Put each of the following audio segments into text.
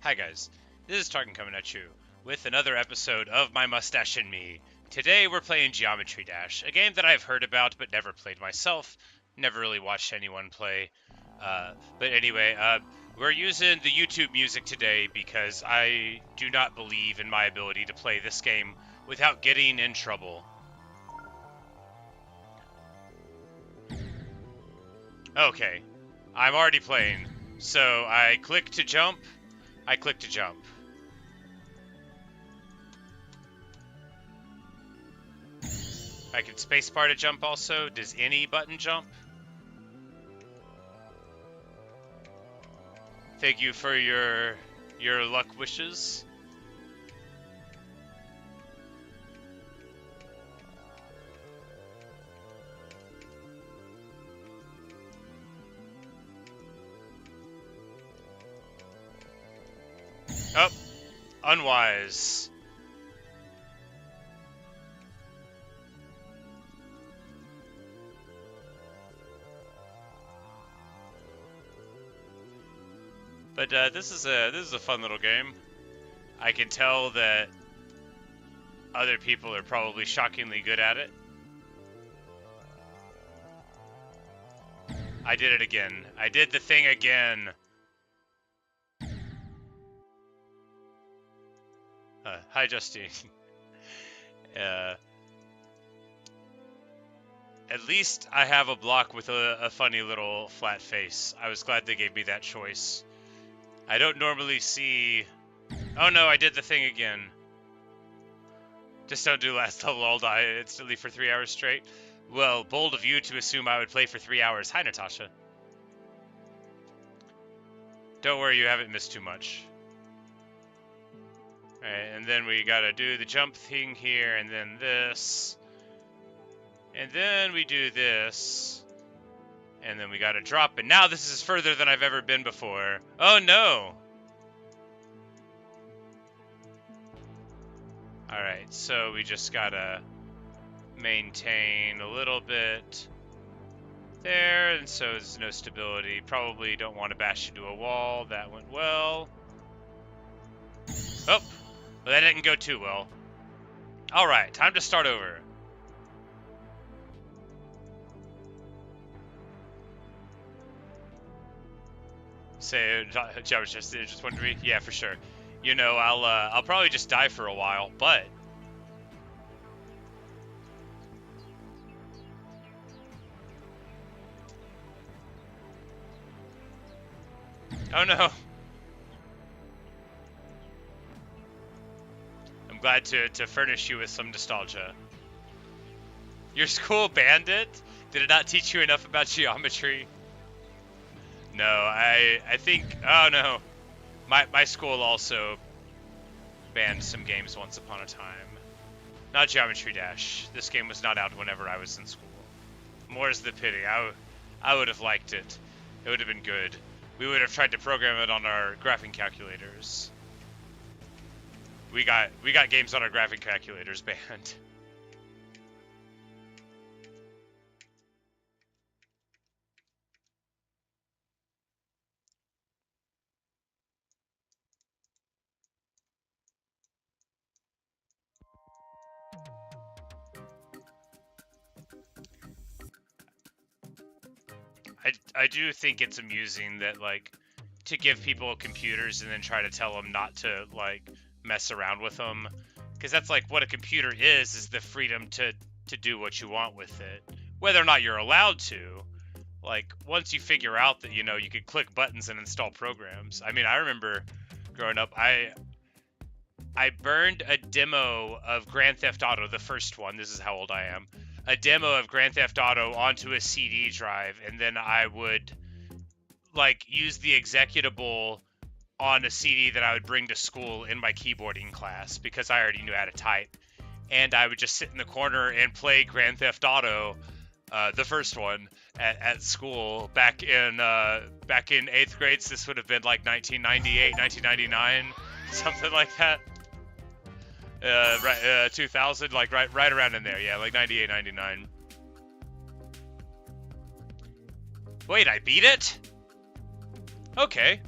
Hi guys, this is Tarkin coming at you with another episode of My Mustache and Me. Today we're playing Geometry Dash, a game that I've heard about but never played myself, never really watched anyone play. But anyway, we're using the YouTube music today because I do not believe in my ability to play this game without getting in trouble. Okay, I'm already playing, so I click to jump. I click to jump. I can spacebar to jump also. Does any button jump? Thank you for your luck wishes. Oh, unwise. But this is a fun little game. I can tell that other people are probably shockingly good at it. I did it again. I did the thing again. Hi, Justine. At least I have a block with a funny little flat face. I was glad they gave me that choice. I don't normally see... Oh no, I did the thing again. Just don't do last level, I'll die instantly for 3 hours straight. Well, bold of you to assume I would play for 3 hours. Hi, Natasha. Don't worry, you haven't missed too much. Alright, and then we gotta do the jump thing here, and then this. And then we do this. And then we gotta drop, and now this is further than I've ever been before. Oh no! Alright, so we just gotta maintain a little bit there, and so there's no stability. Probably don't want to bash into a wall. That went well. Oh! Well, that didn't go too well. Alright, time to start over. Say, just 1 to 3? Yeah, for sure. You know, I'll probably just die for a while, but... Oh no! I'm glad to furnish you with some nostalgia. Your school banned it? Did it not teach you enough about geometry? No, I think... Oh no. My school also banned some games once upon a time. Not Geometry Dash. This game was not out whenever I was in school. More's the pity. I would have liked it. It would have been good. We would have tried to program it on our graphing calculators. We got games on our graphing calculators banned. I do think it's amusing that, like, to give people computers and then try to tell them not to, like, mess around with them. Because that's, like, what a computer is the freedom to do what you want with it. Whether or not you're allowed to. Like, once you figure out that, you know, you could click buttons and install programs. I mean, I remember growing up, I burned a demo of Grand Theft Auto, the first one. This is how old I am. A demo of Grand Theft Auto onto a CD drive, and then I would, like, use the executable on a CD that I would bring to school in my keyboarding class because I already knew how to type. And I would just sit in the corner and play Grand Theft Auto, the first one, at school back in 8th grade. So this would have been like 1998, 1999, something like that. 2000, like right around in there, yeah, like 98, 99. Wait, I beat it? Okay.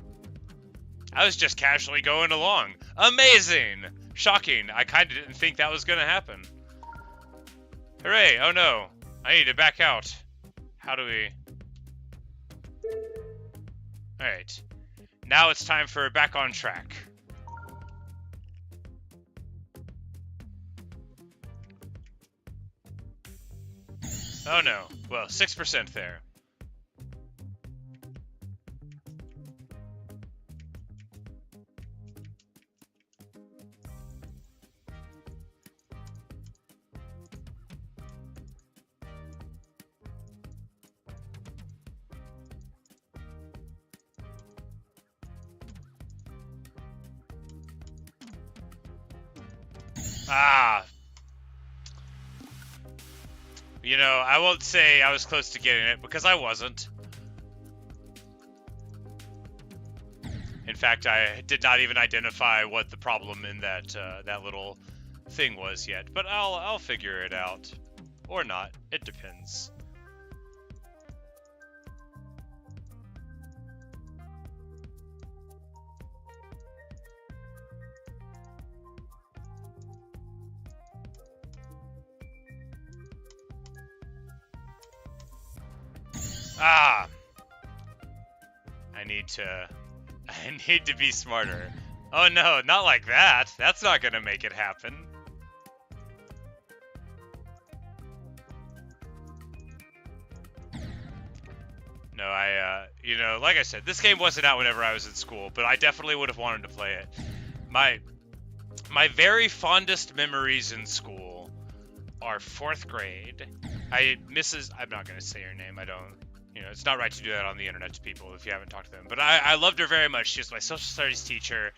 I was just casually going along. Amazing! Shocking. I kind of didn't think that was going to happen. Hooray! Oh no. I need to back out. How do we... Alright. Now it's time for back on track. Oh no. Well, 6% there. Ah. You know, I won't say I was close to getting it, because I wasn't. In fact, I did not even identify what the problem in that that little thing was yet. But I'll figure it out. Or not. It depends. Ah! I need to be smarter. Oh no, not like that. That's not gonna make it happen. No, you know, like I said, this game wasn't out whenever I was in school, but I definitely would have wanted to play it. My very fondest memories in school are 4th grade. I'm not gonna say her name, I don't, you know, it's not right to do that on the internet to people if you haven't talked to them. But I loved her very much. She was my social studies teacher,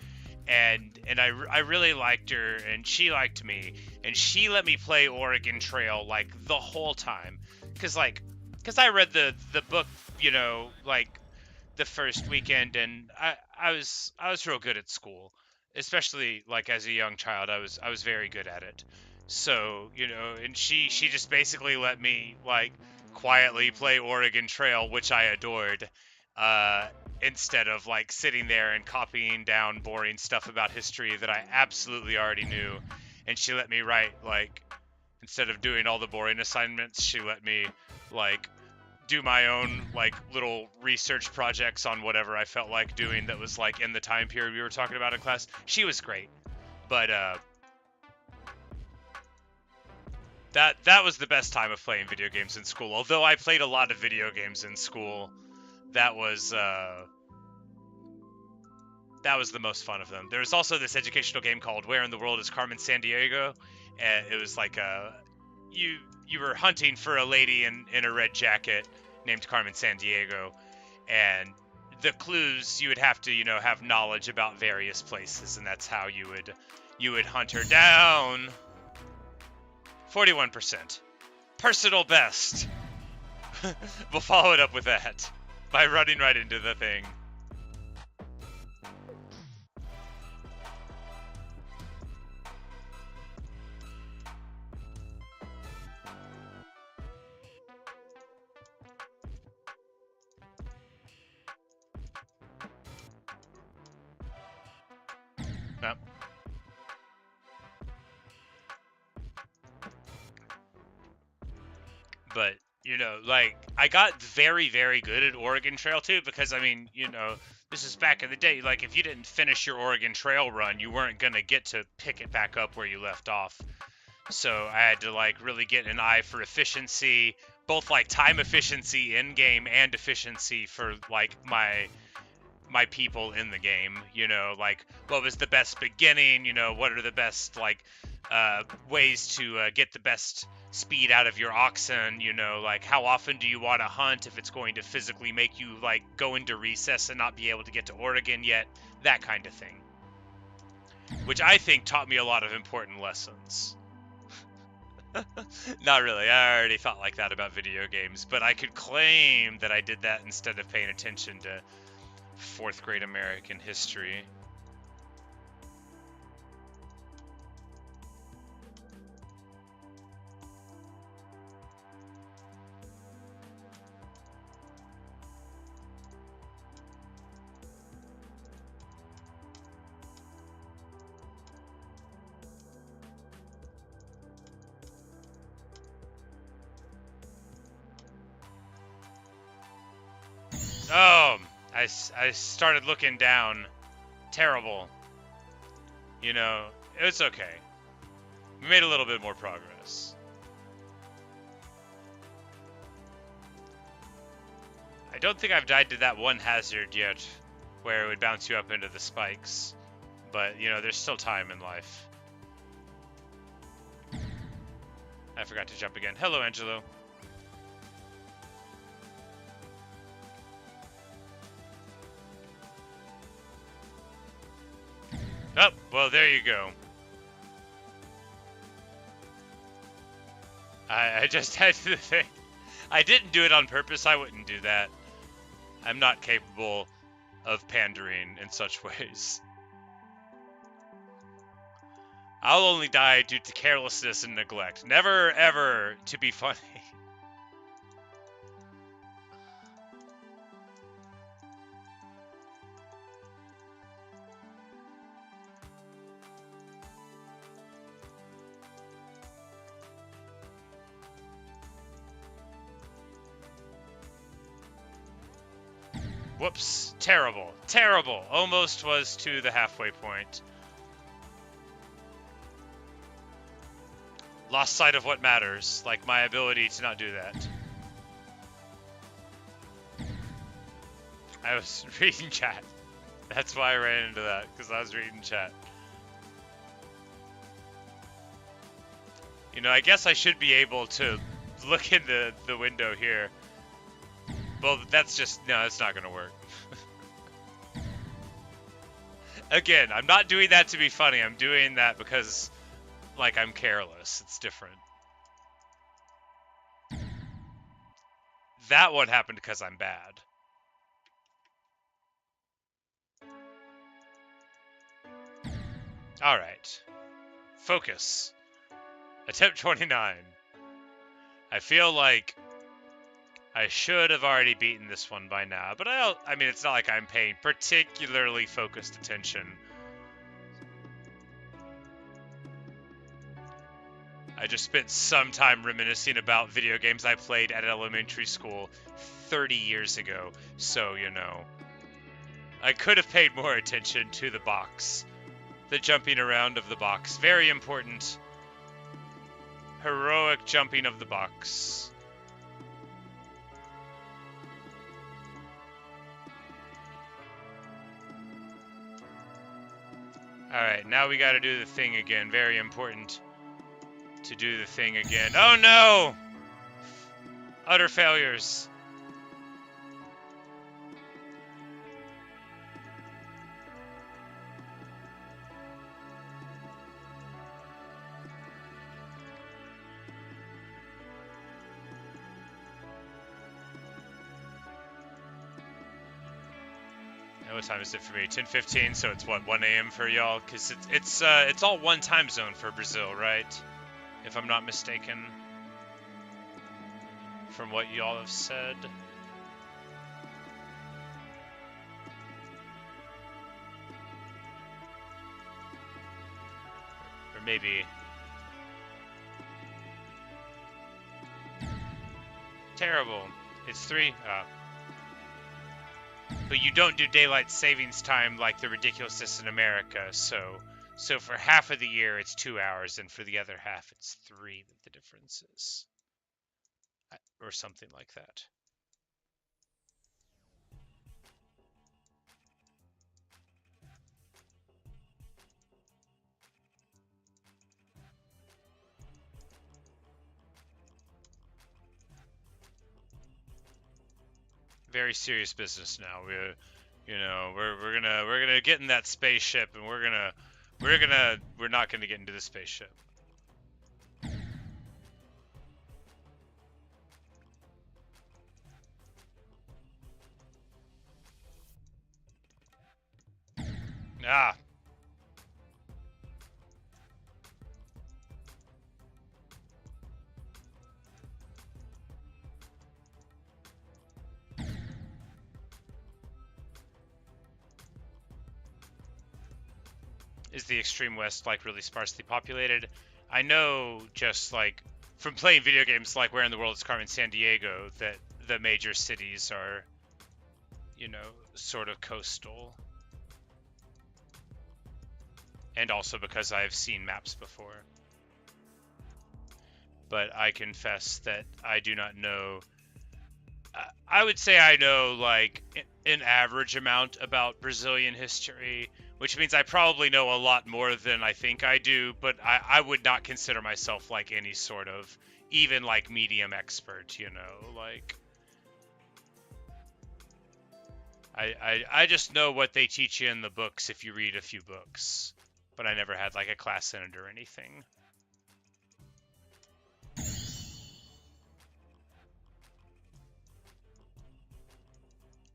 and I really liked her, and she liked me, and she let me play Oregon Trail like the whole time, cause I read the book, you know, like the first weekend, and I was real good at school, especially like as a young child. I was very good at it. So, you know, and she just basically let me like quietly play Oregon Trail, which I adored, uh, instead of like sitting there and copying down boring stuff about history that I absolutely already knew. And she let me write, like, instead of doing all the boring assignments, she let me like do my own like little research projects on whatever I felt like doing that was like in the time period we were talking about in class. She was great. But that was the best time of playing video games in school. Although I played a lot of video games in school, that was the most fun of them. There was also this educational game called Where in the World is Carmen Sandiego? And it was like you were hunting for a lady in a red jacket named Carmen Sandiego, and the clues, you would have to, you know, have knowledge about various places, and that's how you would hunt her down. 41%. Personal best. We'll follow it up with that by running right into the thing. No. But, you know, like, I got very, very good at Oregon Trail too, because, I mean, you know, this is back in the day. Like, if you didn't finish your Oregon Trail run, you weren't going to get to pick it back up where you left off. So I had to, like, really get an eye for efficiency, both, like, time efficiency in-game and efficiency for, like, my people in the game, you know, like what was the best beginning, you know, what are the best like ways to get the best speed out of your oxen, you know, like how often do you want to hunt if it's going to physically make you like go into recess and not be able to get to Oregon yet, that kind of thing, which I think taught me a lot of important lessons. Not really, I already thought like that about video games, but I could claim that I did that instead of paying attention to 4th grade American history. I started looking down. Terrible. You know, it's okay. We made a little bit more progress. I don't think I've died to that one hazard yet, where it would bounce you up into the spikes. But, you know, there's still time in life. I forgot to jump again. Hello, Angelo. Oh, well, there you go. I just had to think. I didn't do it on purpose. I wouldn't do that. I'm not capable of pandering in such ways. I'll only die due to carelessness and neglect. Never, ever to be funny. Whoops. Terrible. Terrible. Almost was to the halfway point. Lost sight of what matters, like my ability to not do that. I was reading chat. That's why I ran into that, because I was reading chat. You know, I guess I should be able to look in the window here. Well, that's just... No, it's not going to work. Again, I'm not doing that to be funny. I'm doing that because, like, I'm careless. It's different. That one happened because I'm bad. Alright. Focus. Attempt 29. I feel like I should have already beaten this one by now, but I mean, it's not like I'm paying particularly focused attention. I just spent some time reminiscing about video games I played at elementary school 30 years ago, so, you know. I could have paid more attention to the box. The jumping around of the box. Very important. Heroic jumping of the box. Alright, now we gotta do the thing again. Very important to do the thing again. Oh no! Utter failures. What time is it for me? 10:15, so it's what, 1 a.m. for y'all? Because it's all one time zone for Brazil, right? If I'm not mistaken, from what y'all have said. Or maybe... Terrible. It's 3... But you don't do daylight savings time like the ridiculousness in America, so for half of the year it's 2 hours, and for the other half it's 3 that the difference is. Or something like that. Very serious business now. We're gonna get in that spaceship, and we're not gonna get into the spaceship. Ah. Is the extreme west like really sparsely populated? I know, just like from playing video games like Where in the World is Carmen San Diego, that the major cities are, sort of coastal. And also because I've seen maps before. But I confess that I do not know. I would say I know, like, an average amount about Brazilian history, which means I probably know a lot more than I think I do, but I would not consider myself, like, any sort of, even, like, medium expert, like... I just know what they teach you in the books if you read a few books, but I never had, like, a class in it or anything.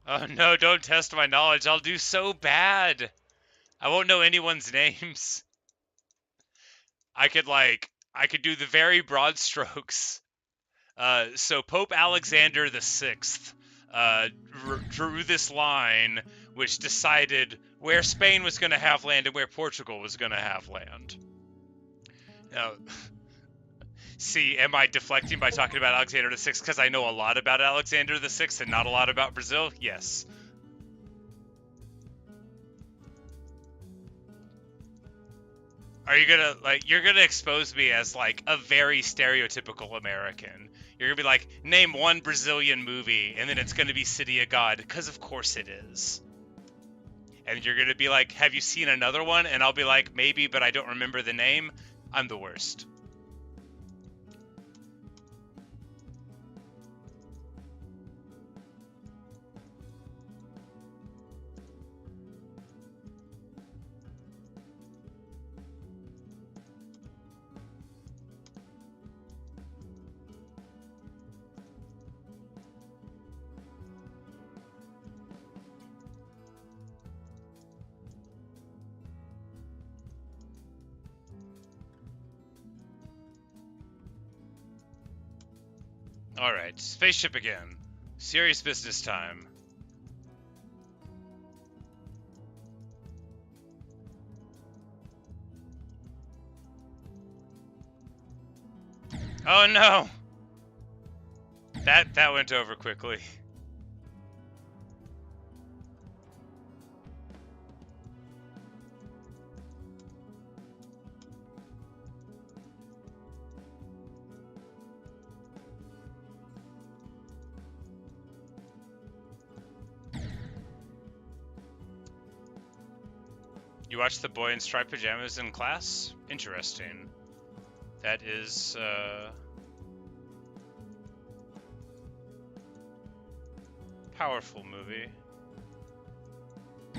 Oh no, don't test my knowledge. I'll do so bad. I won't know anyone's names. I could do the very broad strokes. So Pope Alexander the Sixth drew this line, which decided where Spain was going to have land and where Portugal was going to have land. Now, see, am I deflecting by talking about Alexander the Sixth because I know a lot about Alexander the Sixth and not a lot about Brazil? Yes. Are you gonna, like, you're gonna expose me as, like, a very stereotypical American. You're gonna be like, name one Brazilian movie, and then it's gonna be City of God, because of course it is. And you're gonna be like, have you seen another one? And I'll be like, maybe, but I don't remember the name. I'm the worst. Alright, spaceship again. Serious business time. Oh no! That went over quickly. You watched the boy in striped pajamas in class? Interesting. That is, powerful movie.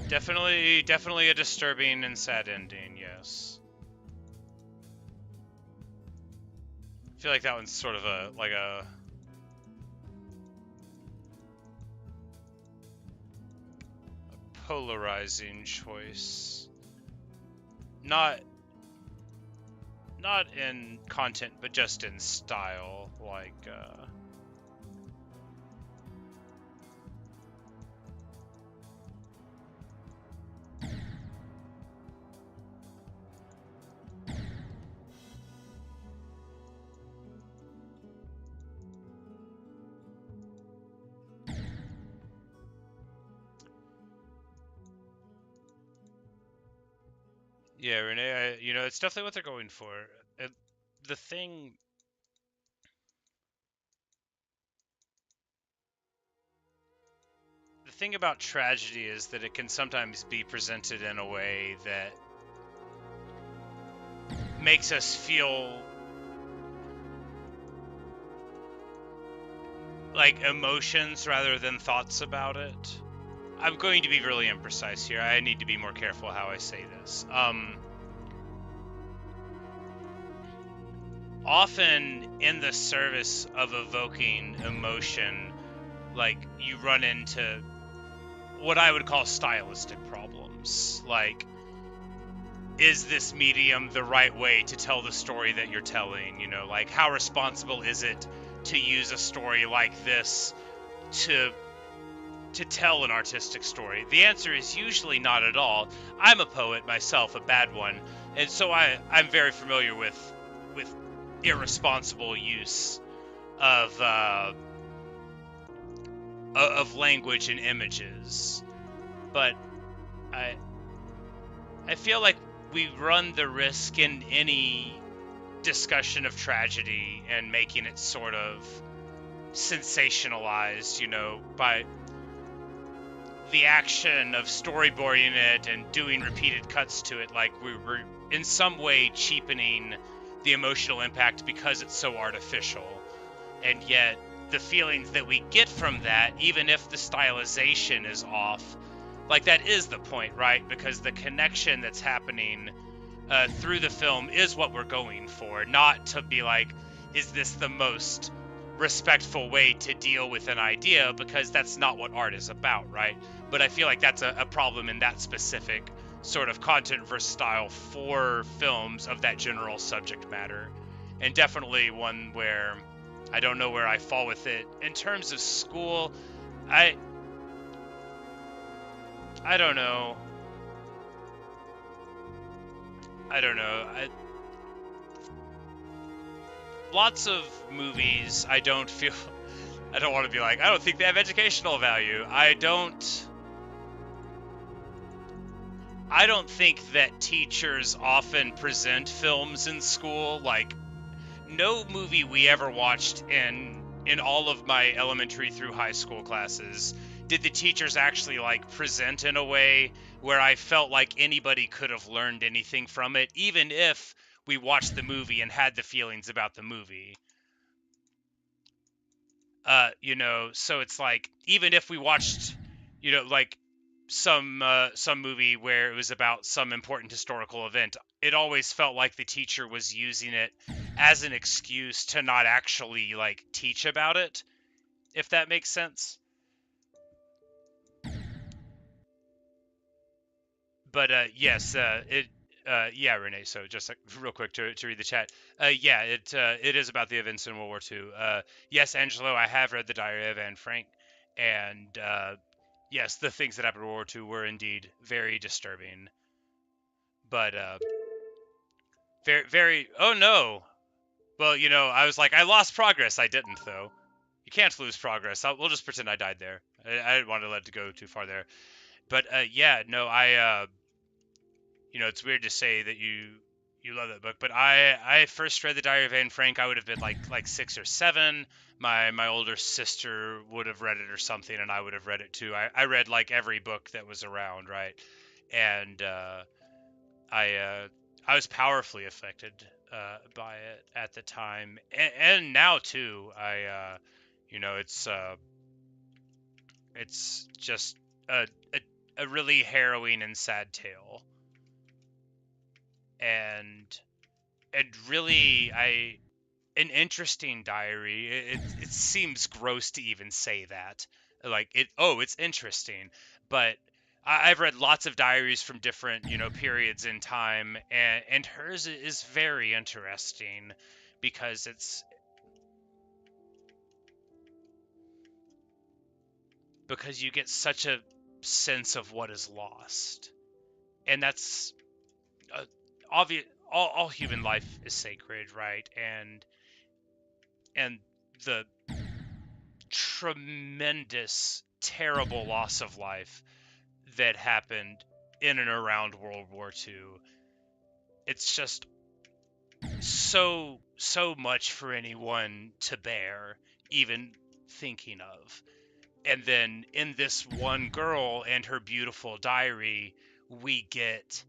Definitely a disturbing and sad ending, yes. I feel like that one's sort of a polarizing choice. Not in content, but just in style, like, yeah, Renee, it's definitely what they're going for. The thing about tragedy is that it can sometimes be presented in a way that makes us feel like emotions rather than thoughts about it. I'm going to be really imprecise here. I need to be more careful how I say this. Often in the service of evoking emotion, like, you run into what I would call stylistic problems. Like, is this medium the right way to tell the story that you're telling? Like, how responsible is it to use a story like this to tell an artistic story? The answer is usually not at all. I'm a poet myself, a bad one, and so I'm very familiar with irresponsible use of of language and images. But I I feel like we run the risk in any discussion of tragedy and making it sort of sensationalized, by the action of storyboarding it and doing repeated cuts to it, like we were in some way cheapening the emotional impact because it's so artificial. And yet the feelings that we get from that, even if the stylization is off, like that is the point, right? Because the connection that's happening through the film is what we're going for, not to be like, is this the most respectful way to deal with an idea, because that's not what art is about, right? But I feel like that's a problem in that specific sort of content versus style for films of that general subject matter, and definitely one where I don't know where I fall with it in terms of school. I I don't know. I don't know. Lots of movies I don't feel I don't want to be like, I don't think they have educational value. I don't think that teachers often present films in school. Like, no movie we ever watched in all of my elementary through high school classes did the teachers actually like present in a way where I felt like anybody could have learned anything from it, even if we watched the movie and had the feelings about the movie. So it's like, even if we watched, like some movie where it was about some important historical event, it always felt like the teacher was using it as an excuse to not actually like teach about it, if that makes sense. But yes, yeah, Renee. So just like, real quick to read the chat. Yeah, it is about the events in World War II. Yes, Angelo, I have read the Diary of Anne Frank, and yes, the things that happened in World War II were indeed very disturbing. But very, very. Oh no. Well, I was like, I lost progress. I didn't though. You can't lose progress. We'll just pretend I died there. I didn't want to let it go too far there. But yeah, no, it's weird to say that you love that book, but I first read the Diary of Anne Frank. I would have been like 6 or 7. My older sister would have read it or something, and I would have read it too. I read like every book that was around, right? And I uh, I was powerfully affected by it at the time, and now too. It's just a really harrowing and sad tale, and really an interesting diary. It seems gross to even say that. Like, it's interesting, but I've read lots of diaries from different, periods in time, and hers is very interesting because you get such a sense of what is lost, and that's obvious. All human life is sacred, right? And the tremendous, terrible loss of life that happened in and around World War II. It's just so much for anyone to bear, even thinking of. And then in this one girl and her beautiful diary, we get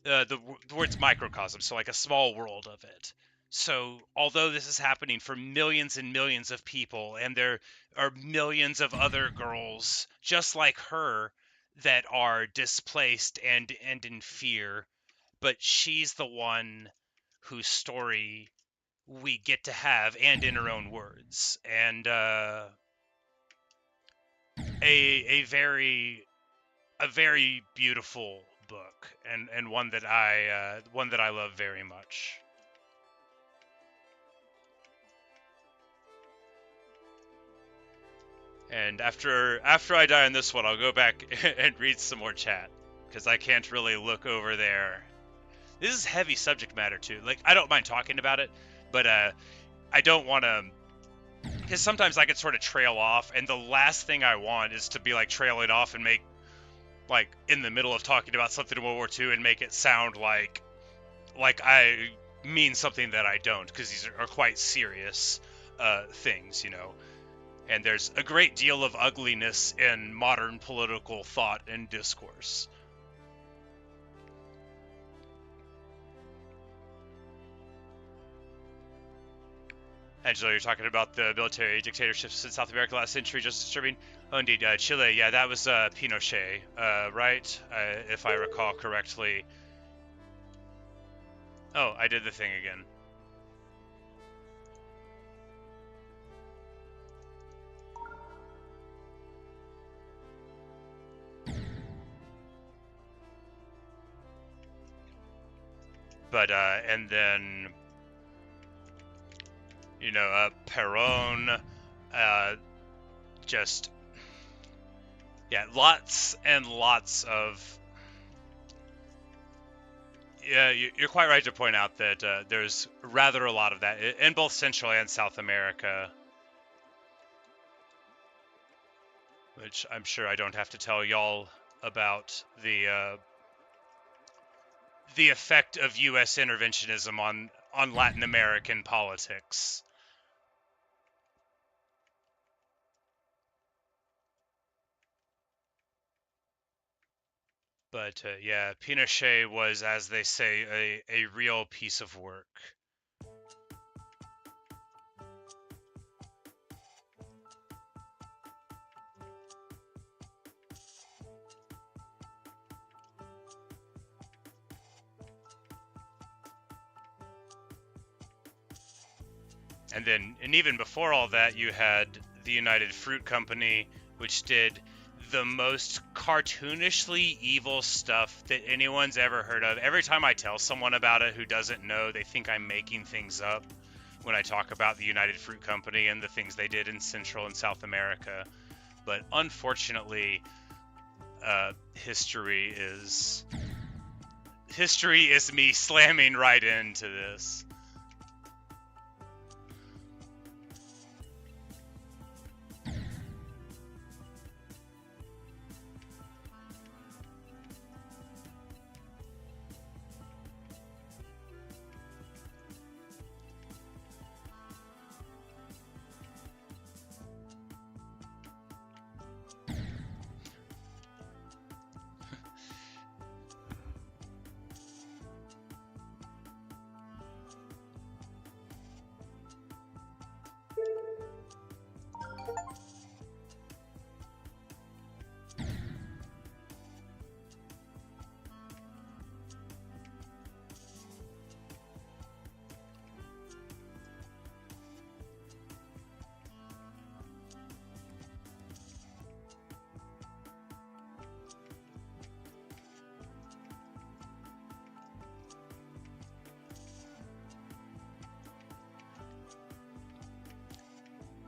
the word's microcosm, so like a small world of it. So although this is happening for millions and millions of people, and there are millions of other girls just like her that are displaced and in fear, but she's the one whose story we get to have, and in her own words, and a very beautiful book, and one that I love very much. And after I die on this one, I'll go back and read some more chat, because I can't really look over there. This is heavy subject matter too. Like, I don't mind talking about it, but I don't want to because sometimes I could sort of trail off, and the last thing I want is to be like trailing off and make like in the middle of talking about something in World War II and make it sound like I mean something that I don't, because these are quite serious things, you know. And there's a great deal of ugliness in modern political thought and discourse. Angelo, you're talking about the military dictatorships in South America last century just disturbing. Oh, indeed. Chile, yeah, that was Pinochet, right? If I recall correctly. Oh, I did the thing again. But, and then, you know, Perón, just, yeah, lots and lots of. Yeah, you're quite right to point out that there's rather a lot of that in both Central and South America, which I'm sure I don't have to tell y'all about the effect of U.S. interventionism on Latin American politics. But yeah, Pinochet was, as they say, a real piece of work. And even before all that, you had the United Fruit Company, which did the most cartoonishly evil stuff that anyone's ever heard of. Every time I tell someone about it who doesn't know, they think I'm making things up when I talk about the United Fruit Company and the things they did in Central and South America. But unfortunately, history is me slamming right into this.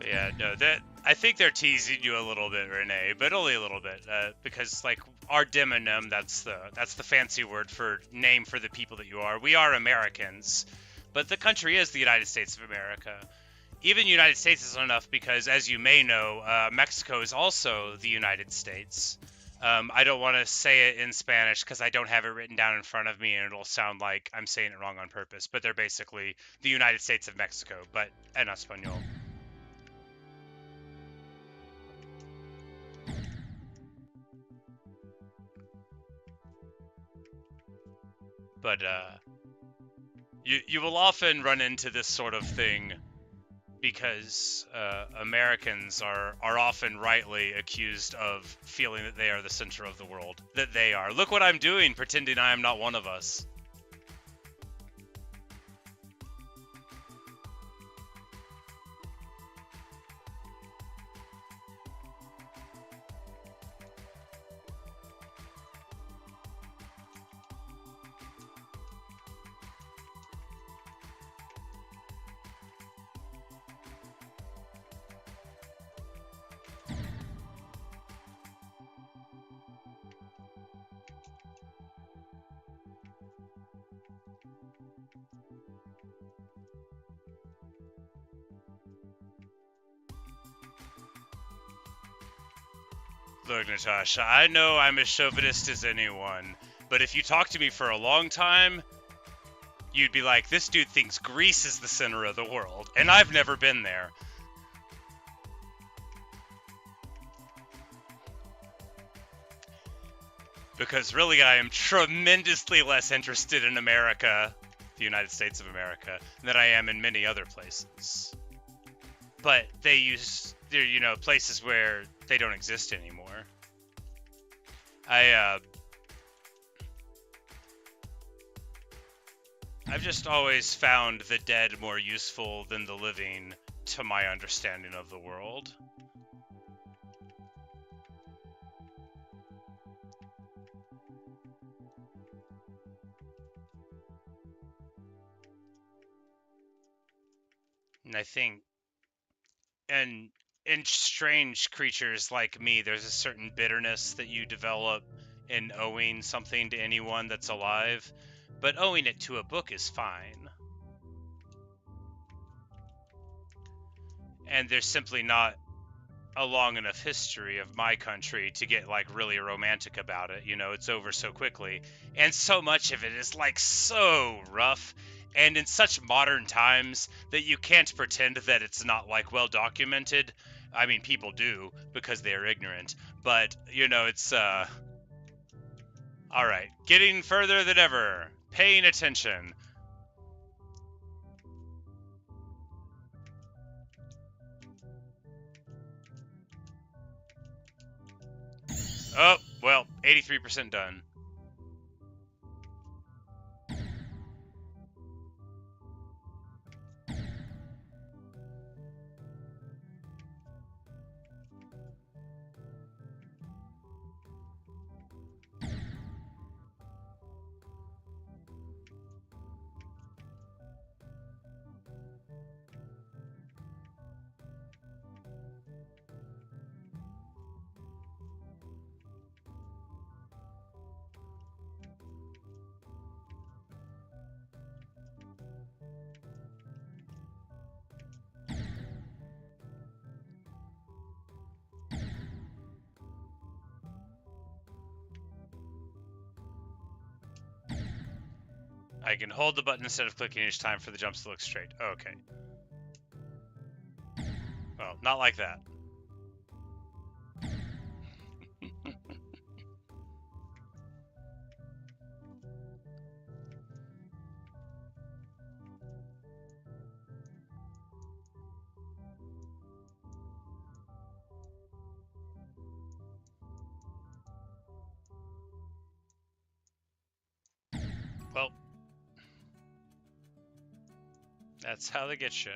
Yeah, no, that I think they're teasing you a little bit, Renee, but only a little bit, because like our demonym, that's the fancy word for name for the people that you are. We are Americans, but the country is the United States of America. Even United States isn't enough because, as you may know, Mexico is also the United States. I don't want to say it in Spanish because I don't have it written down in front of me, and it'll sound like I'm saying it wrong on purpose. But they're basically the United States of Mexico, but en español. But you will often run into this sort of thing because Americans are often rightly accused of feeling that they are the center of the world. That they are. Look what I'm doing, pretending I am not one of us. Look, Natasha, I know I'm as chauvinist as anyone, but if you talk to me for a long time, you'd be like, this dude thinks Greece is the center of the world, and I've never been there. Because really, I am tremendously less interested in America, the United States of America, than I am in many other places. But they're, places where they don't exist anymore. I've just always found the dead more useful than the living, to my understanding of the world. And I think, and in strange creatures like me, there's a certain bitterness that you develop in owing something to anyone that's alive, but owing it to a book is fine. And there's simply not a long enough history of my country to get like really romantic about it. It's over so quickly, and so much of it is like so rough and in such modern times that you can't pretend that it's not like well documented. I mean, people do because they're ignorant, but it's all right, getting further than ever, paying attention. Oh, well, 83% done. I can hold the button instead of clicking each time for the jumps to look straight. Okay. Well, not like that. Well, that's how they get you.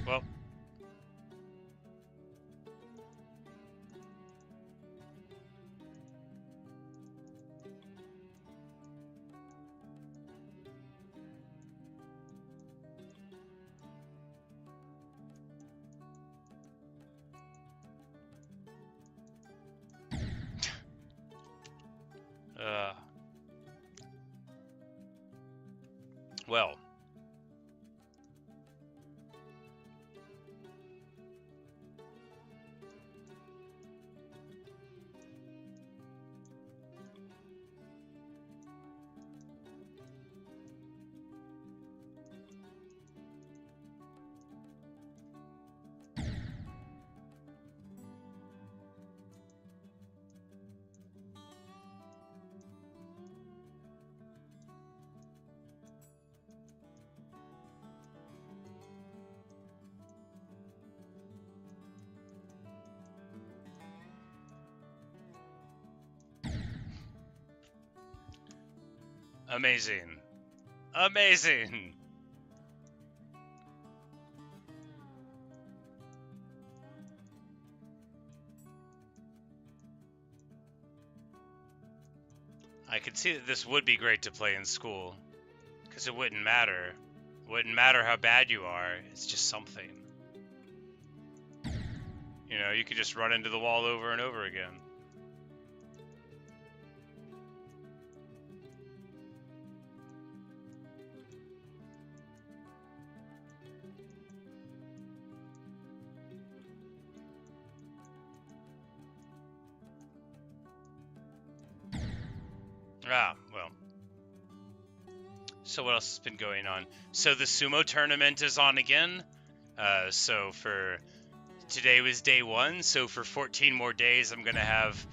Well, uh, well, amazing. Amazing. I could see that this would be great to play in school, because it wouldn't matter. Wouldn't matter how bad you are, it's just something. You could just run into the wall over and over again. Well. So what else has been going on? So the sumo tournament is on again. So for today was day 1. So for 14 more days, I'm gonna have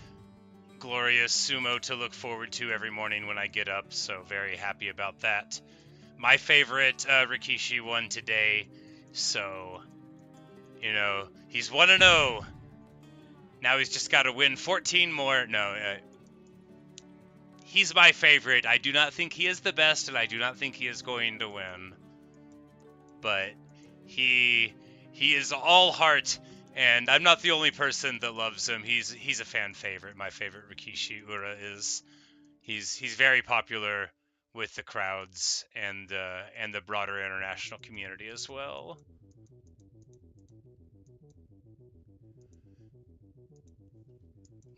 glorious sumo to look forward to every morning when I get up. So very happy about that. My favorite Rikishi won today. So you know he's 1-0. Now he's just got to win 14 more. No. He's my favorite. I do not think he is the best, and I do not think he is going to win. But he is all heart, and I'm not the only person that loves him. He's a fan favorite. My favorite Rikishi Ura is. He's very popular with the crowds and the broader international community as well.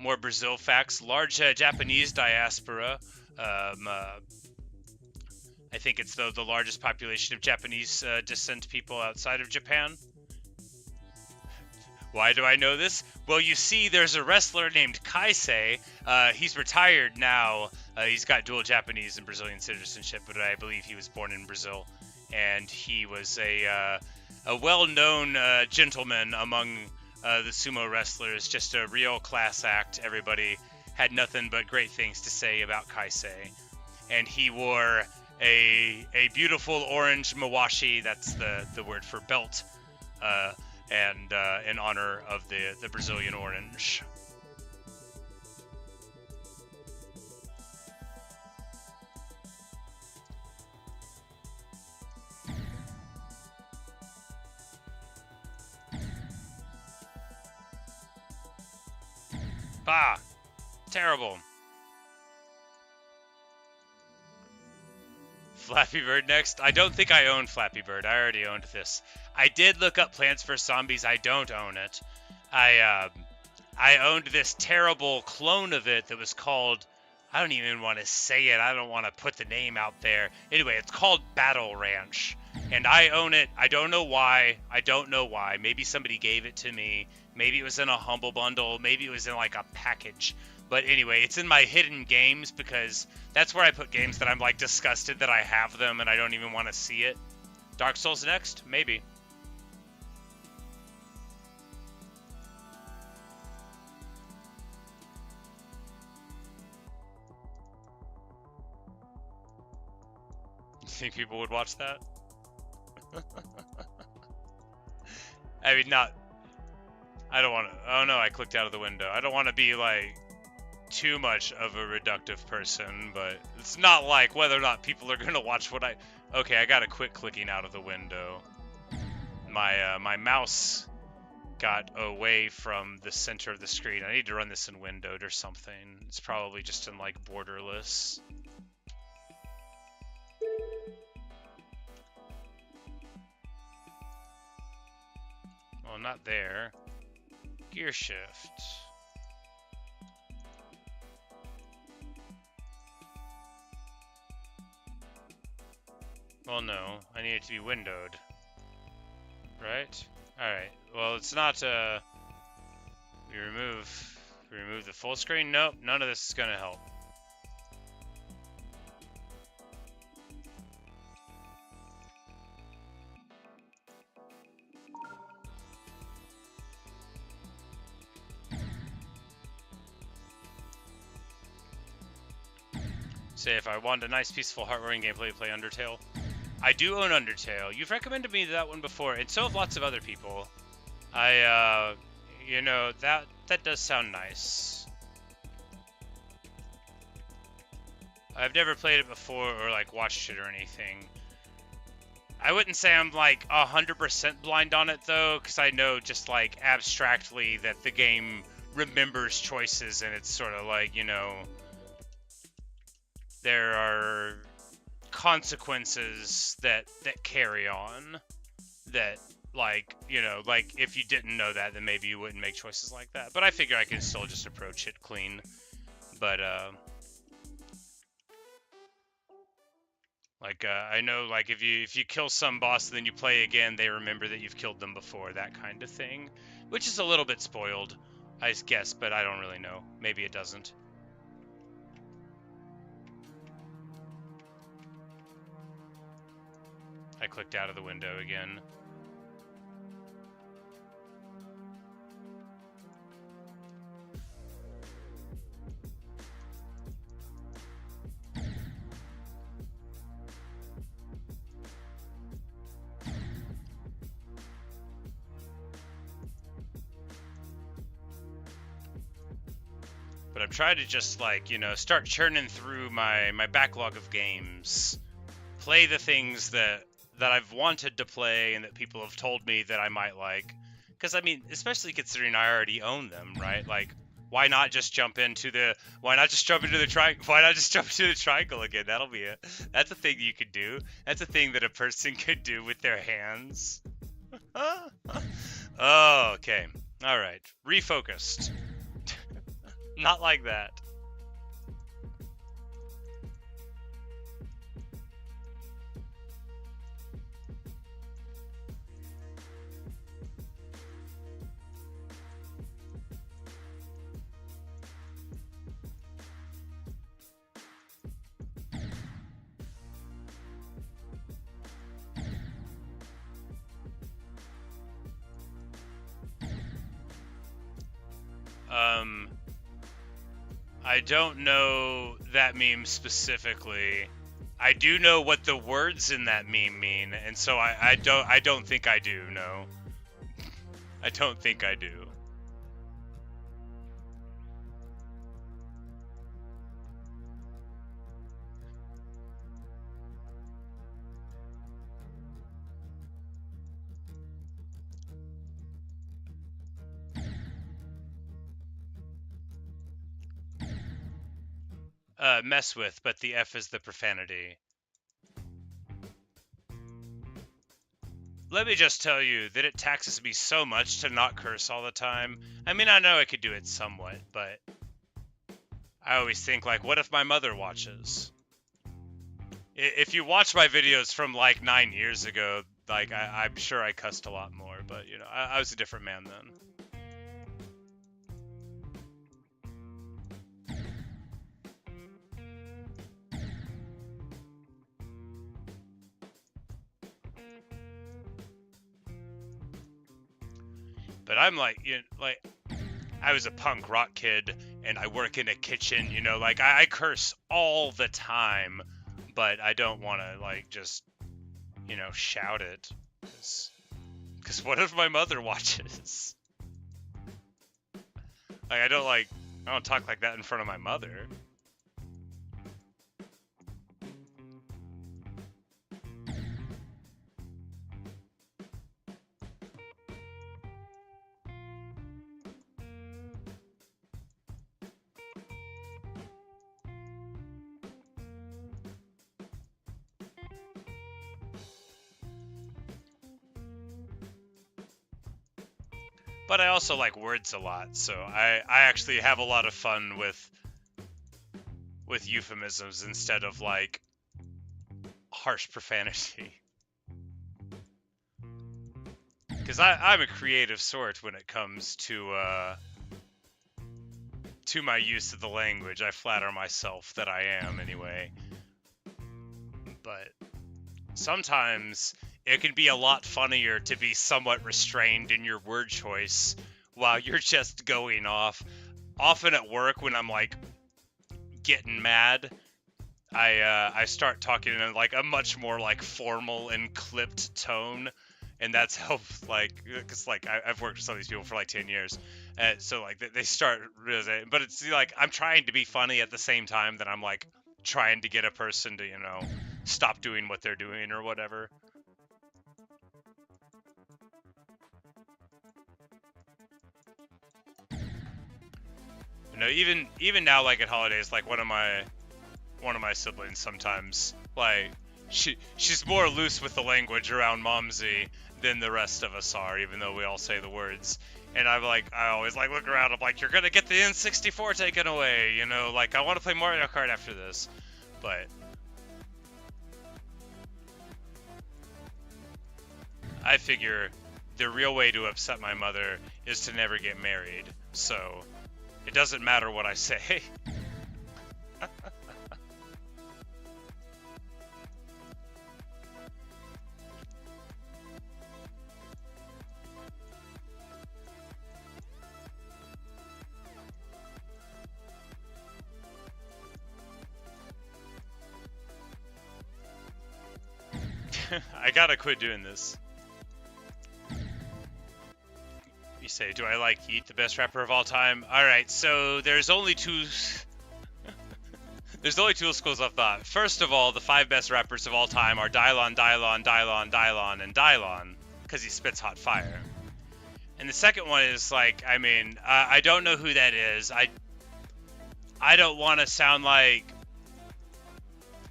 More Brazil facts. Large Japanese diaspora. I think it's the largest population of Japanese descent people outside of Japan. Why do I know this? Well, you see, there's a wrestler named Kaisei. He's retired now. He's got dual Japanese and Brazilian citizenship, but I believe he was born in Brazil. And he was a well-known gentleman among the sumo wrestlers, just a real class act. Everybody had nothing but great things to say about Kaisei. And he wore a beautiful orange mawashi, that's the word for belt, and in honor of the Brazilian orange. Bah! Terrible. Flappy Bird next. I don't think I own Flappy Bird. I already owned this. I did look up Plants vs. Zombies. I don't own it. I owned this terrible clone of it that was called... I don't even want to say it. I don't want to put the name out there. Anyway, it's called Battle Ranch. And I own it. I don't know why. Maybe somebody gave it to me. Maybe it was in a Humble Bundle. Maybe it was in like a package. But anyway, it's in my hidden games because that's where I put games that I'm like disgusted that I have them and I don't even want to see it. Dark Souls next? Maybe. You think people would watch that? I mean, not... I don't want to... Oh no, I clicked out of the window. I don't want to be like... too much of a reductive person, but it's not like whether or not people are going to watch what I... Okay, I gotta quit clicking out of the window. My mouse got away from the center of the screen. I need to run this in windowed or something. It's probably just in like borderless. Well, not there. Gear shift. Well, no. I need it to be windowed. Right? Alright. Well, it's not, we remove the full screen? Nope. None of this is gonna help. Say if I want a nice, peaceful, heartwarming gameplay, play Undertale. I do own Undertale. You've recommended me that one before, and so have lots of other people. You know, that does sound nice. I've never played it before or, like, watched it or anything. I wouldn't say I'm, like, 100% blind on it, though, because I know just, like, abstractly that the game remembers choices, and it's sort of like, you know... There are consequences that carry on that, like, you know, like, if you didn't know that, then maybe you wouldn't make choices like that. But I figure I can still just approach it clean. But, like, I know, like, if you kill some boss and then you play again, they remember that you've killed them before, that kind of thing. Which is a little bit spoiled, I guess, but I don't really know. Maybe it doesn't. I clicked out of the window again. But I'm trying to just, like, you know, start churning through my backlog of games. Play the things that I've wanted to play and that people have told me that I might like. Because, I mean, especially considering I already own them, right? Like, why not just jump into the triangle again? That's a thing you could do. That's a thing that a person could do with their hands. Oh, okay. All right. Refocused. Not like that. I don't know that meme specifically. I do know what the words in that meme mean, and so I don't think I do, no. I don't think I do. Mess with, but the F is the profanity. Let me just tell you that it taxes me so much to not curse all the time. I mean, I know I could do it somewhat, but I always think, like, what if my mother watches? If you watch my videos from, like, 9 years ago, like, I'm sure I cussed a lot more, but, you know, I was a different man then. But I'm like, you know, like, I was a punk rock kid, and I work in a kitchen, you know, like, I curse all the time, but I don't want to, like, just, you know, shout it, because what if my mother watches? Like, I don't talk like that in front of my mother. But I also like words a lot, so I actually have a lot of fun with euphemisms instead of, like, harsh profanity. Because I'm a creative sort when it comes to my use of the language. I flatter myself that I am, anyway. But sometimes it can be a lot funnier to be somewhat restrained in your word choice while you're just going off. Often at work, when I'm, like, getting mad, I start talking in, like, a much more, like, formal and clipped tone, and that's helped, like, because, like, I've worked with some of these people for, like, 10 years, so, like, they start realizing, but it's like I'm trying to be funny at the same time that I'm, like, trying to get a person to, you know, stop doing what they're doing or whatever. You know, even now, like, at holidays, like, one of my siblings sometimes, like, she's more loose with the language around Momsy than the rest of us are, even though we all say the words. And I always, like, look around, I'm like, you're gonna get the N64 taken away, you know, like, I want to play Mario Kart after this. But I figure the real way to upset my mother is to never get married, so it doesn't matter what I say. I gotta quit doing this. You say, do I like Yeet, the best rapper of all time? Alright, so there's only two schools of thought. First of all, the 5 best rappers of all time are Dylon, Dylon, Dylon, Dylon, and Dylon, because he spits hot fire. And the second one is like, I mean, I don't know who that is. I don't want to sound like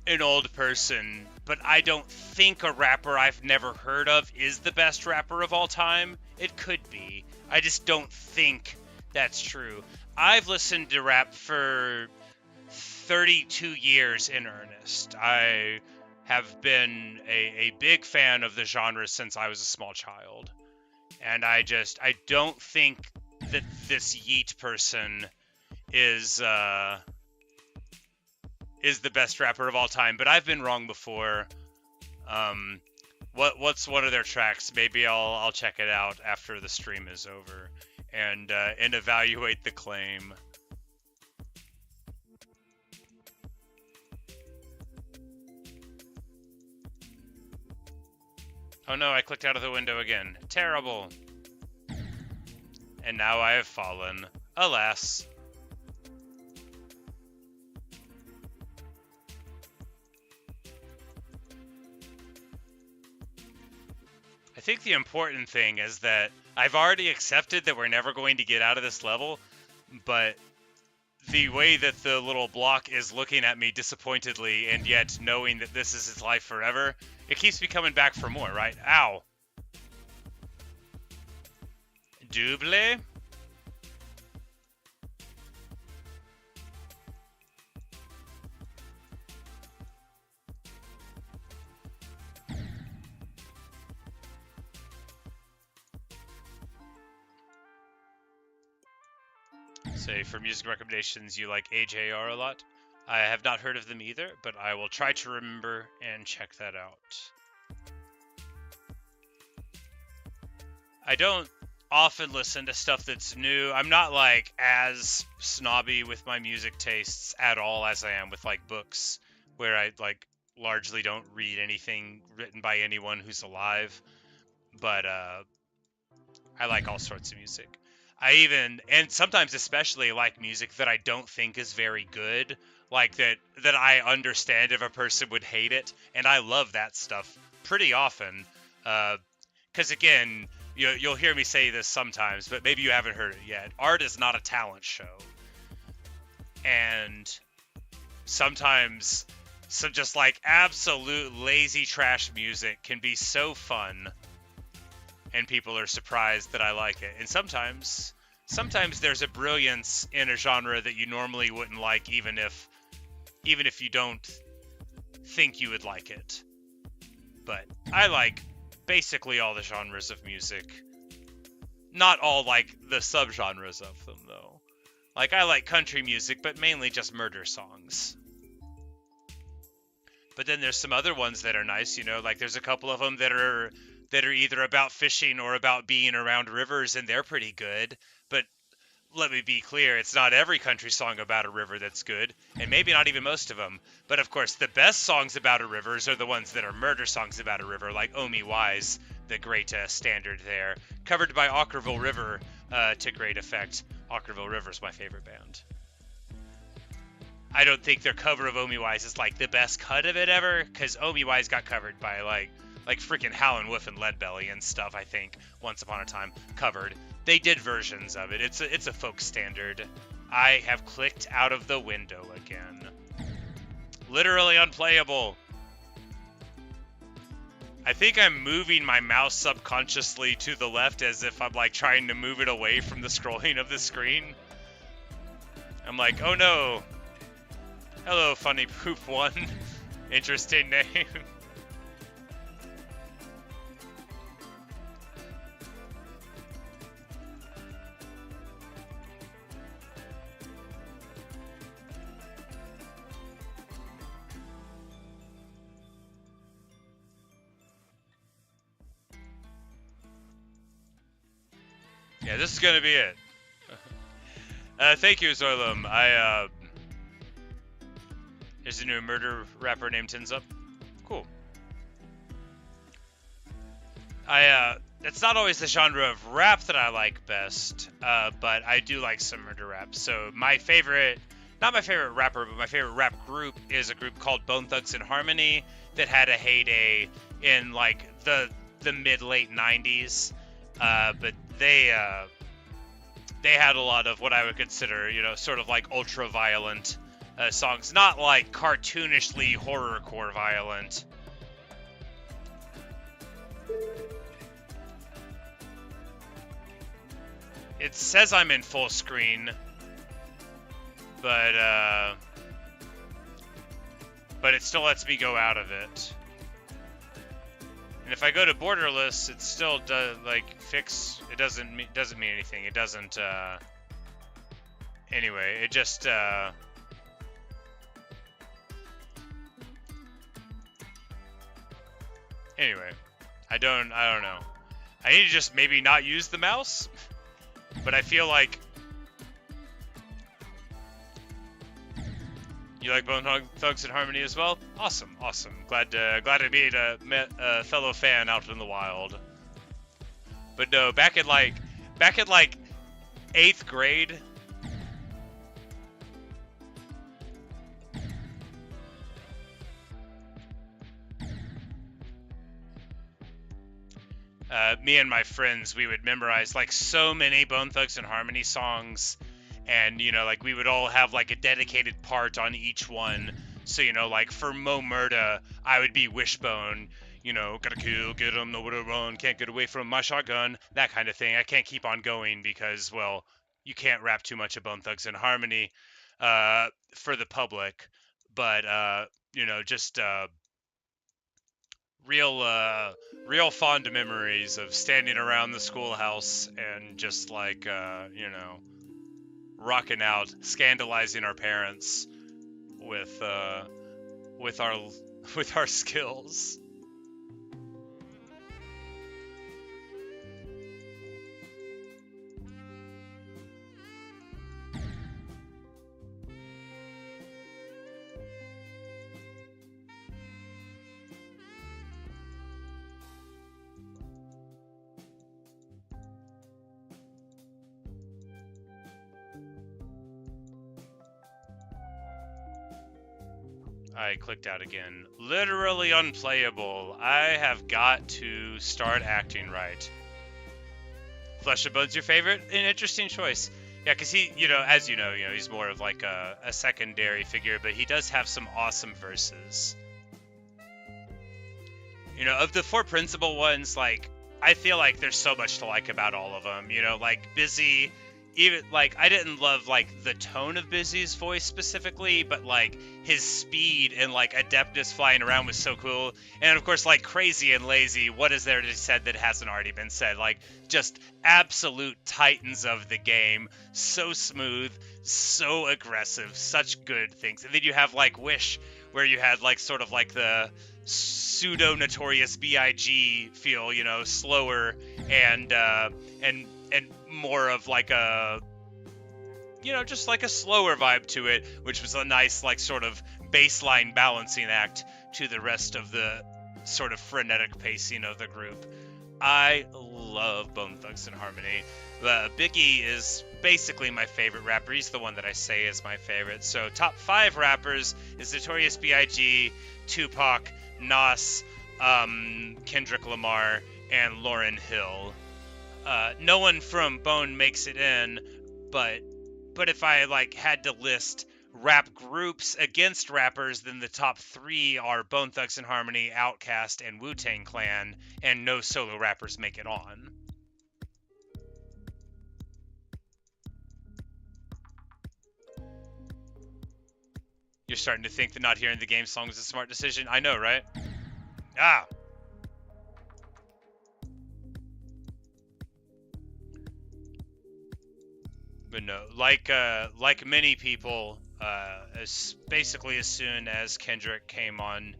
an old person, but I don't think a rapper I've never heard of is the best rapper of all time. It could be. I just don't think that's true. I've listened to rap for 32 years in earnest. I have been a big fan of the genre since I was a small child. And I don't think that this Yeet person is the best rapper of all time, but I've been wrong before. What's one of their tracks? Maybe I'll check it out after the stream is over and evaluate the claim. Oh no, I clicked out of the window again. Terrible. And now I have fallen. Alas. I think the important thing is that I've already accepted that we're never going to get out of this level, but the way that the little block is looking at me disappointedly and yet knowing that this is his life forever, it keeps me coming back for more, right? Ow. Double? Say, for music recommendations, you like AJR a lot? I have not heard of them either, but I will try to remember and check that out. I don't often listen to stuff that's new. I'm not like as snobby with my music tastes at all as I am with like books, where I like largely don't read anything written by anyone who's alive. But I like all sorts of music. And sometimes especially like music that I don't think is very good, like that I understand if a person would hate it, and I love that stuff pretty often. Because again, you'll hear me say this sometimes, but maybe you haven't heard it yet. Art is not a talent show, and sometimes some just like absolute lazy trash music can be so fun. And people are surprised that I like it. And sometimes there's a brilliance in a genre that you normally wouldn't like, even if you don't think you would like it. But I like basically all the genres of music. Not all like the subgenres of them, though. Like, I like country music, but mainly just murder songs. But then there's some other ones that are nice, like there's a couple of them that are either about fishing or about being around rivers, and they're pretty good. But let me be clear, it's not every country song about a river that's good, and maybe not even most of them. But of course, the best songs about a rivers are the ones that are murder songs about a river, like Oh Me Wise, the great standard there, covered by Ockerville River to great effect. Ockerville River's my favorite band. I don't think their cover of Oh Me Wise is like the best cut of it ever, because Oh Me Wise got covered by like freaking Howlin' Wolf and Leadbelly and stuff, I think, once upon a time, covered. They did versions of it. It's a folk standard. I have clicked out of the window again. Literally unplayable. I think I'm moving my mouse subconsciously to the left as if I'm like trying to move it away from the scrolling of the screen. I'm like, oh no. Hello, Funny Poop One. Interesting name. Yeah, this is gonna be it. Thank you, Zoilum. There's a new murder rapper named Tins Up. Cool. It's not always the genre of rap that I like best, but I do like some murder rap. So my favorite, not my favorite rapper, but my favorite rap group is a group called Bone Thugs and Harmony that had a heyday in like the mid late '90s. But they had a lot of what I would consider, sort of like ultra violent songs, not like cartoonishly horrorcore violent. It says I'm in full screen, but it still lets me go out of it. And if I go to borderless, it still does fix. It doesn't mean anything. It doesn't. Anyway, it just. Anyway, I don't know. I need to just maybe not use the mouse. But I feel like you like Bone Thugs and Harmony as well. Awesome. Glad to meet a fellow fan out in the wild. But no, back in like 8th grade. Me and my friends, we would memorize like so many Bone Thugs and Harmony songs, and like we would all have like a dedicated part on each one. So like for Mo Murda, I would be Wishbone. Gotta kill, get him, nowhere to run, can't get away from my shotgun, that kind of thing. I can't keep on going because, well, you can't rap too much of Bone Thugs and Harmony for the public. But just real fond memories of standing around the schoolhouse and just like rocking out, scandalizing our parents with our skills. I clicked out again. Literally unplayable. I have got to start acting right. Flesh and Bone's your favorite? An interesting choice. Yeah, because he, as he's more of like a secondary figure, but he does have some awesome verses. Of the 4 principal ones, like, I feel like there's so much to like about all of them. Like Busy, even like I didn't love like the tone of Busy's voice specifically, but like his speed and like adeptness flying around was so cool. And of course, like Crazy and Lazy, what is there to be said that hasn't already been said? Like just absolute titans of the game, so smooth, so aggressive, such good things. And then you have like Wish, where you had like sort of like the pseudo Notorious B.I.G. feel, slower and more of like a just like a slower vibe to it, which was a nice like sort of baseline balancing act to the rest of the sort of frenetic pacing of the group. I love Bone Thugs and Harmony. Biggie is basically my favorite rapper. He's the one that I say is my favorite. So top 5 rappers is Notorious B.I.G., Tupac, Nas, Kendrick Lamar, and Lauryn Hill. No one from Bone makes it in, but if I like had to list rap groups against rappers, then the top 3 are Bone Thugs and Harmony, Outkast, and Wu-Tang Clan, and no solo rappers make it on. You're starting to think that not hearing the game song was a smart decision? I know, right? Ah! But no, like many people, basically as soon as Kendrick came on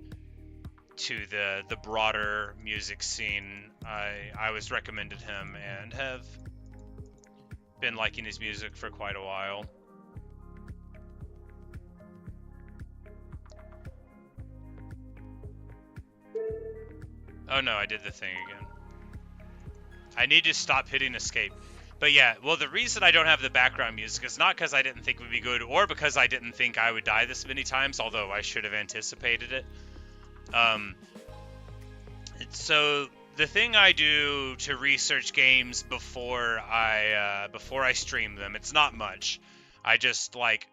to the broader music scene, I was recommended him and have been liking his music for quite a while. Oh no, I did the thing again. I need to stop hitting escape. But yeah, well, the reason I don't have the background music is not because I didn't think it would be good, or because I didn't think I would die this many times, although I should have anticipated it. Um, so the thing I do to research games before I stream them, it's not much. I just like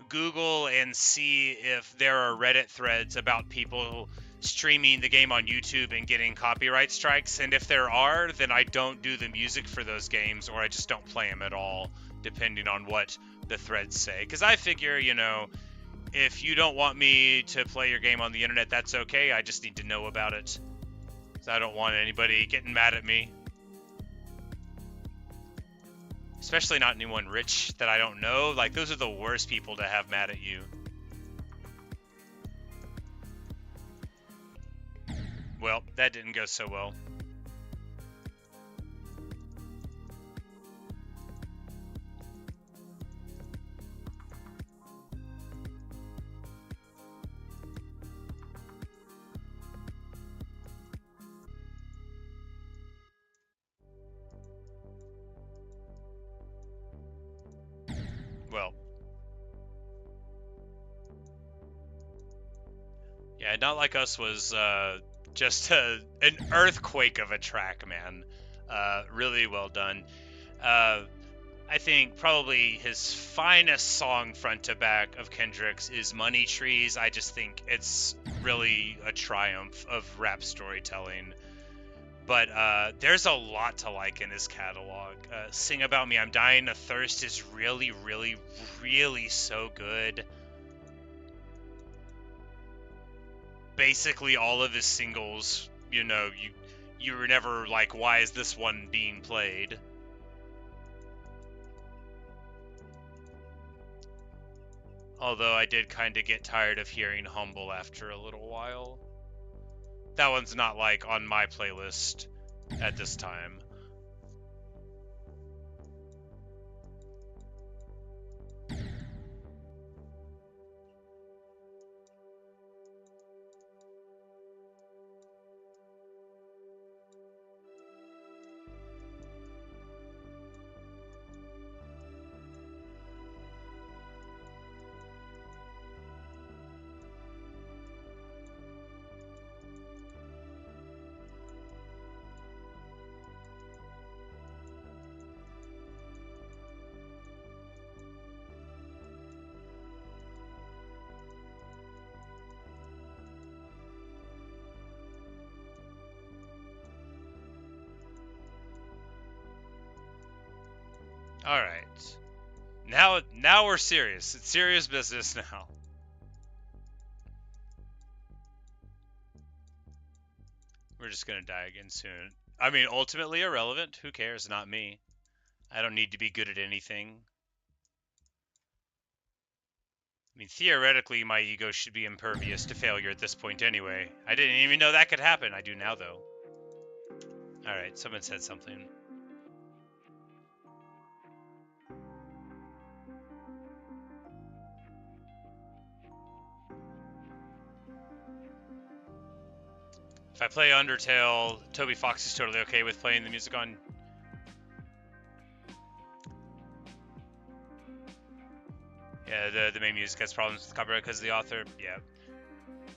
Google and see if there are Reddit threads about people streaming the game on YouTube and getting copyright strikes, and if there are, then I don't do the music for those games, or I just don't play them at all, depending on what the threads say. Because I figure, if you don't want me to play your game on the internet, that's okay. I just need to know about it. So I don't want anybody getting mad at me. Especially not anyone rich that I don't know. Like, those are the worst people to have mad at you. Well, that didn't go so well. Well, yeah, Not Like Us was just an earthquake of a track, man. Really well done. Uh, I think probably his finest song front to back of Kendrick's is Money Trees. I just think it's really a triumph of rap storytelling. But there's a lot to like in his catalog. Sing About Me, I'm Dying of Thirst is really, really, really so good. Basically all of his singles, you were never like, why is this one being played? Although I did kind of get tired of hearing Humble after a little while. That one's not like on my playlist at this time. All right. Now we're serious. It's serious business now. We're just gonna die again soon. I mean, ultimately irrelevant. Who cares? Not me. I don't need to be good at anything. I mean, theoretically, my ego should be impervious to failure at this point anyway. I didn't even know that could happen. I do now, though. Alright, someone said something. If I play Undertale, Toby Fox is totally okay with playing the music on... Yeah, the main music has problems with copyright because of the author. Yeah.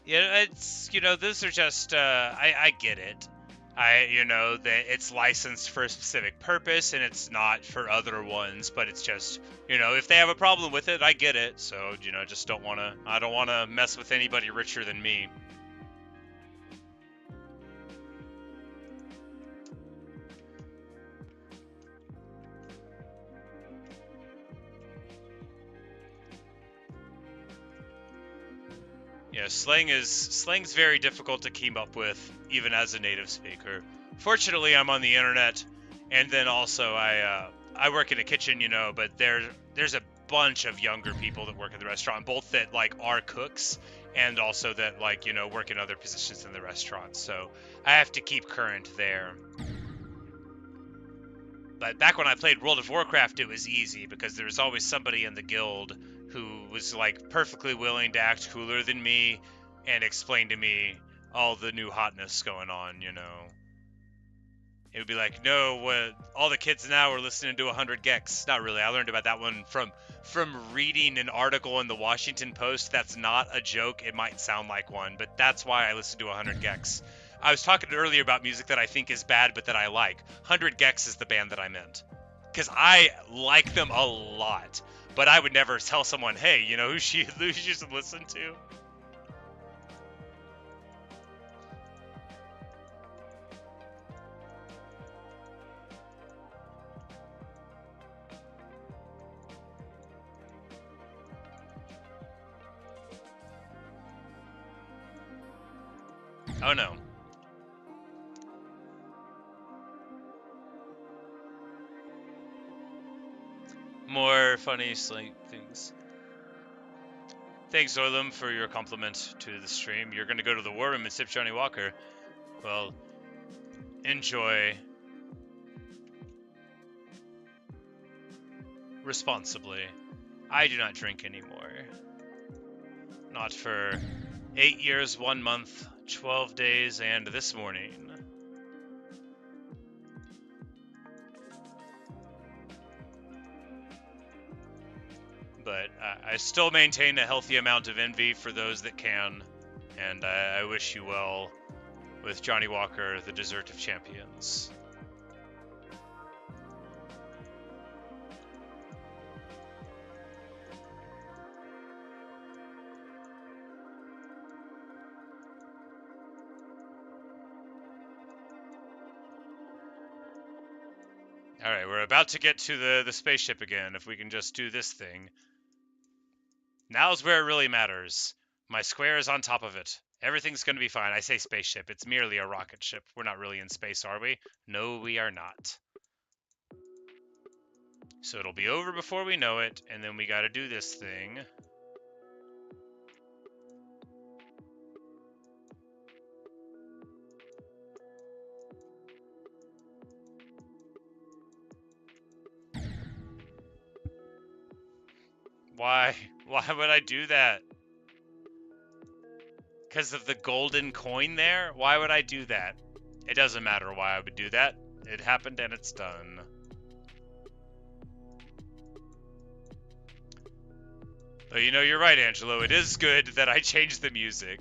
Yeah, it's, those are just, I get it. That it's licensed for a specific purpose and it's not for other ones, but it's just, if they have a problem with it, I get it. So, I don't want to mess with anybody richer than me. Yeah, slang's very difficult to keep up with, even as a native speaker. Fortunately, I'm on the internet, and then also I work in a kitchen, but there's a bunch of younger people that work in the restaurant, both that like are cooks and also that like work in other positions in the restaurant. So I have to keep current there. But back when I played World of Warcraft, it was easy because there was always somebody in the guild who was like perfectly willing to act cooler than me and explain to me all the new hotness going on. It would be like, no, all the kids now are listening to 100 gecs. Not really. I learned about that one from reading an article in the Washington Post. That's not a joke. It might sound like one, but that's why I listen to 100 gecs. I was talking earlier about music that I think is bad, but that I like. 100 gecs is the band that I meant. Because I like them a lot. But I would never tell someone, hey, you know who you should listen to? Oh no. More funny sleep things. Thanks, Oilum, for your compliment to the stream. You're going to go to the war room and sip Johnny Walker. Well, enjoy responsibly. I do not drink anymore. Not for 8 years, 1 month, 12 days, and this morning. But I still maintain a healthy amount of envy for those that can, and I wish you well with Johnny Walker, the Dessert of Champions. Alright, we're about to get to the spaceship again, if we can just do this thing. Now's where it really matters. My square is on top of it. Everything's going to be fine. I say spaceship. It's merely a rocket ship. We're not really in space, are we? No, we are not. So it'll be over before we know it, and then we got to do this thing. Why? Why would I do that? Because of the golden coin there? Why would I do that? It doesn't matter why I would do that. It happened and it's done. But you know, you're right, Angelo. It is good that I changed the music.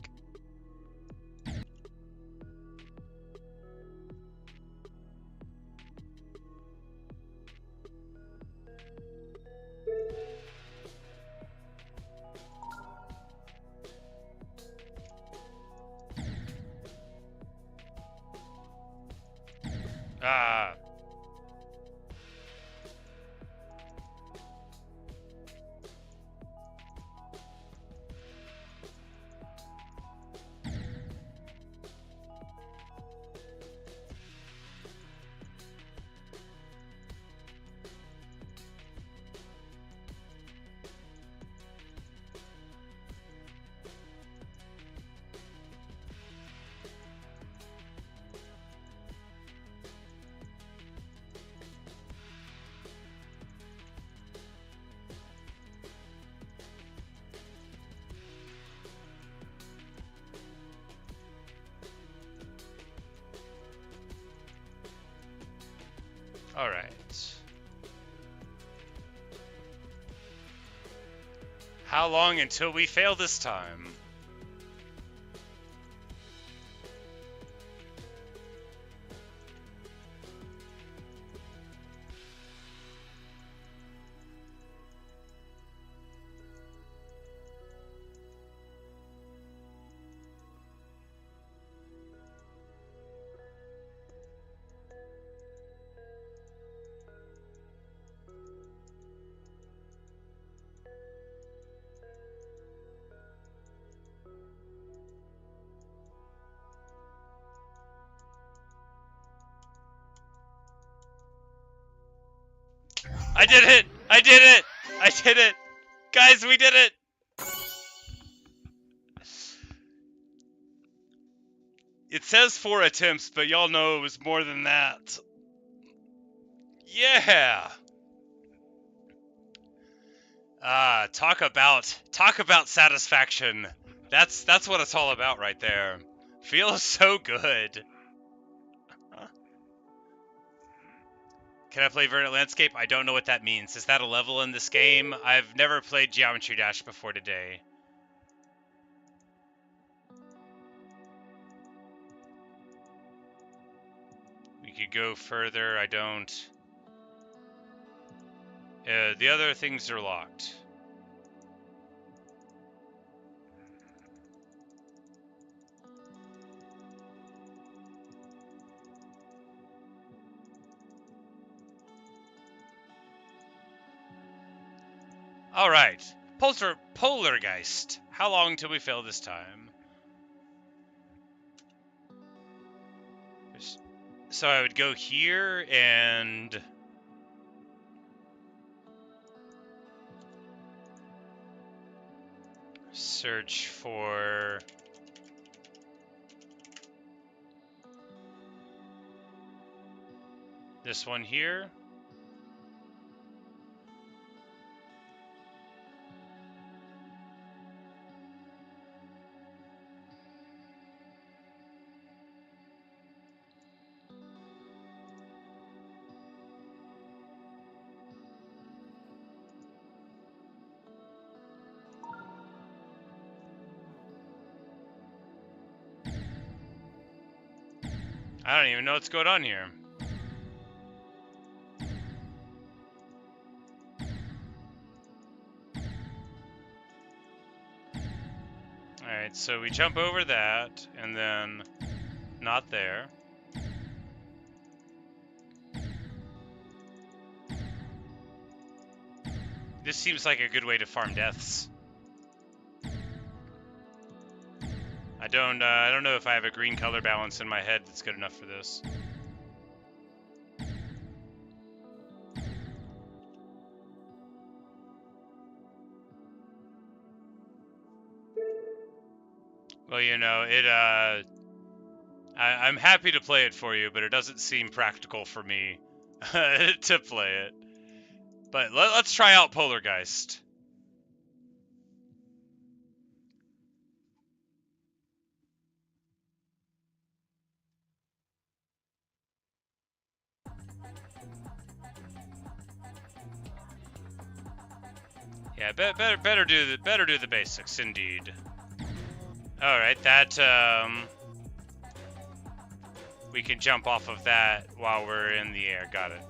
Ah. All right. How long until we fail this time? I did it! I did it! I did it! Guys, we did it! It says 4 attempts, but y'all know it was more than that. Yeah! Talk about satisfaction. That's what it's all about right there. Feels so good. Can I play Verdant Landscape? I don't know what that means. Is that a level in this game? I've never played Geometry Dash before today. We could go further. I don't. The other things are locked. All right. Polargeist. How long till we fail this time? So I would go here and search for this one here. I don't even know what's going on here. Alright, so we jump over that, and then not there. This seems like a good way to farm deaths. I don't know if I have a green color balance in my head that's good enough for this. Well, you know, I'm happy to play it for you, but it doesn't seem practical for me to play it. But let's try out Polargeist. Yeah, better do the basics indeed. All right, that we can jump off of that while we're in the air. Got it.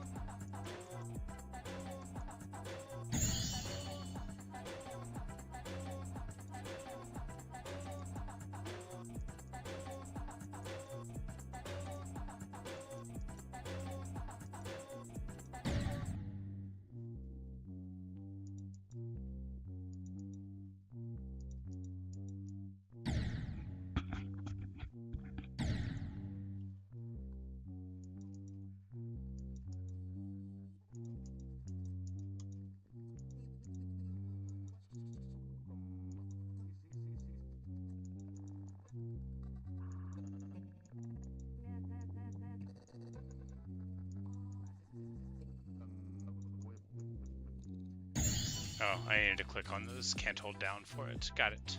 Oh, I needed to click on those. Can't hold down for it. Got it.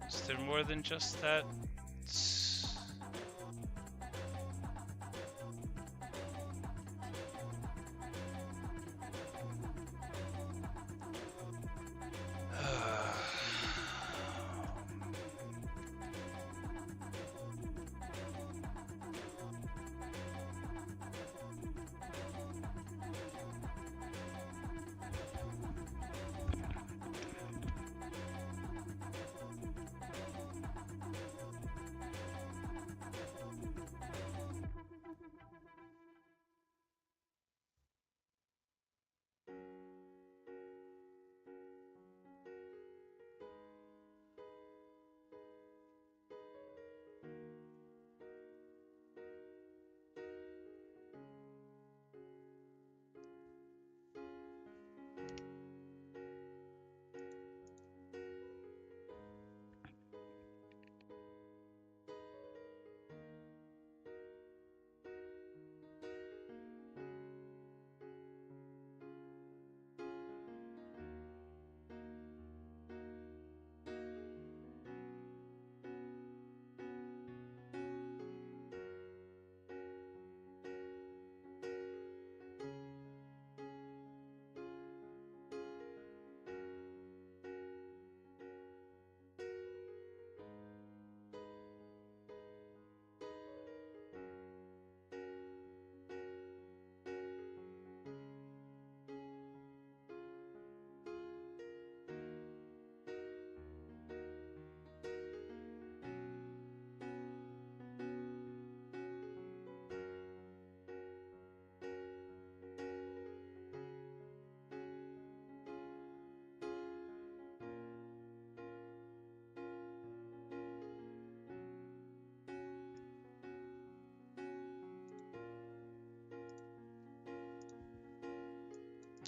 Is there more than just that?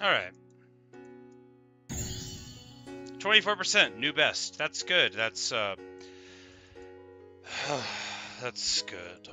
All right. 24%, new best. That's good. That's that's good.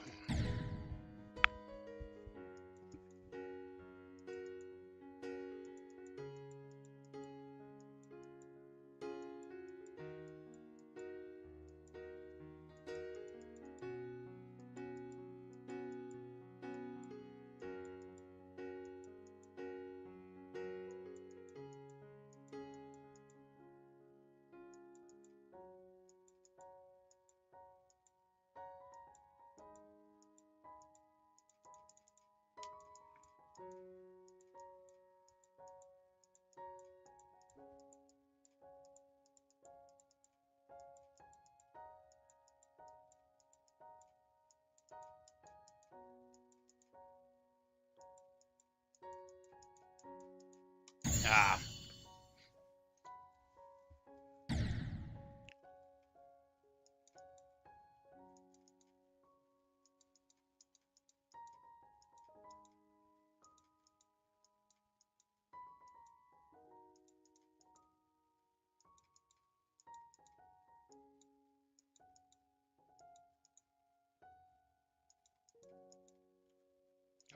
Ah.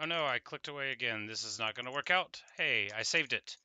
Oh no, I clicked away again. This is not going to work out. Hey, I saved it.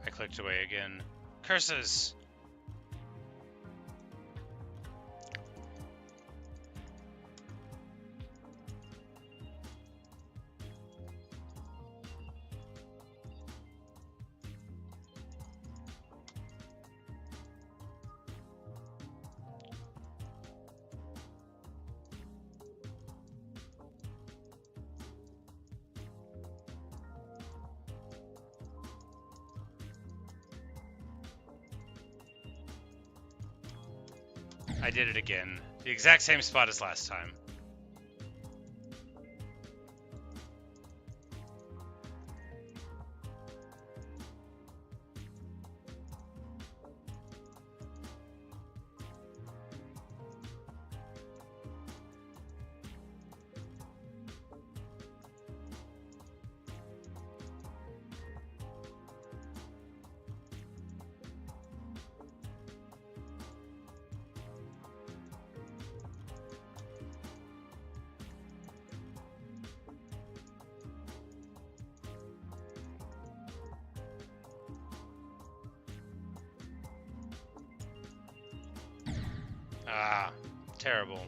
I clicked away again. Curses! I did it again. The exact same spot as last time. Ah, terrible.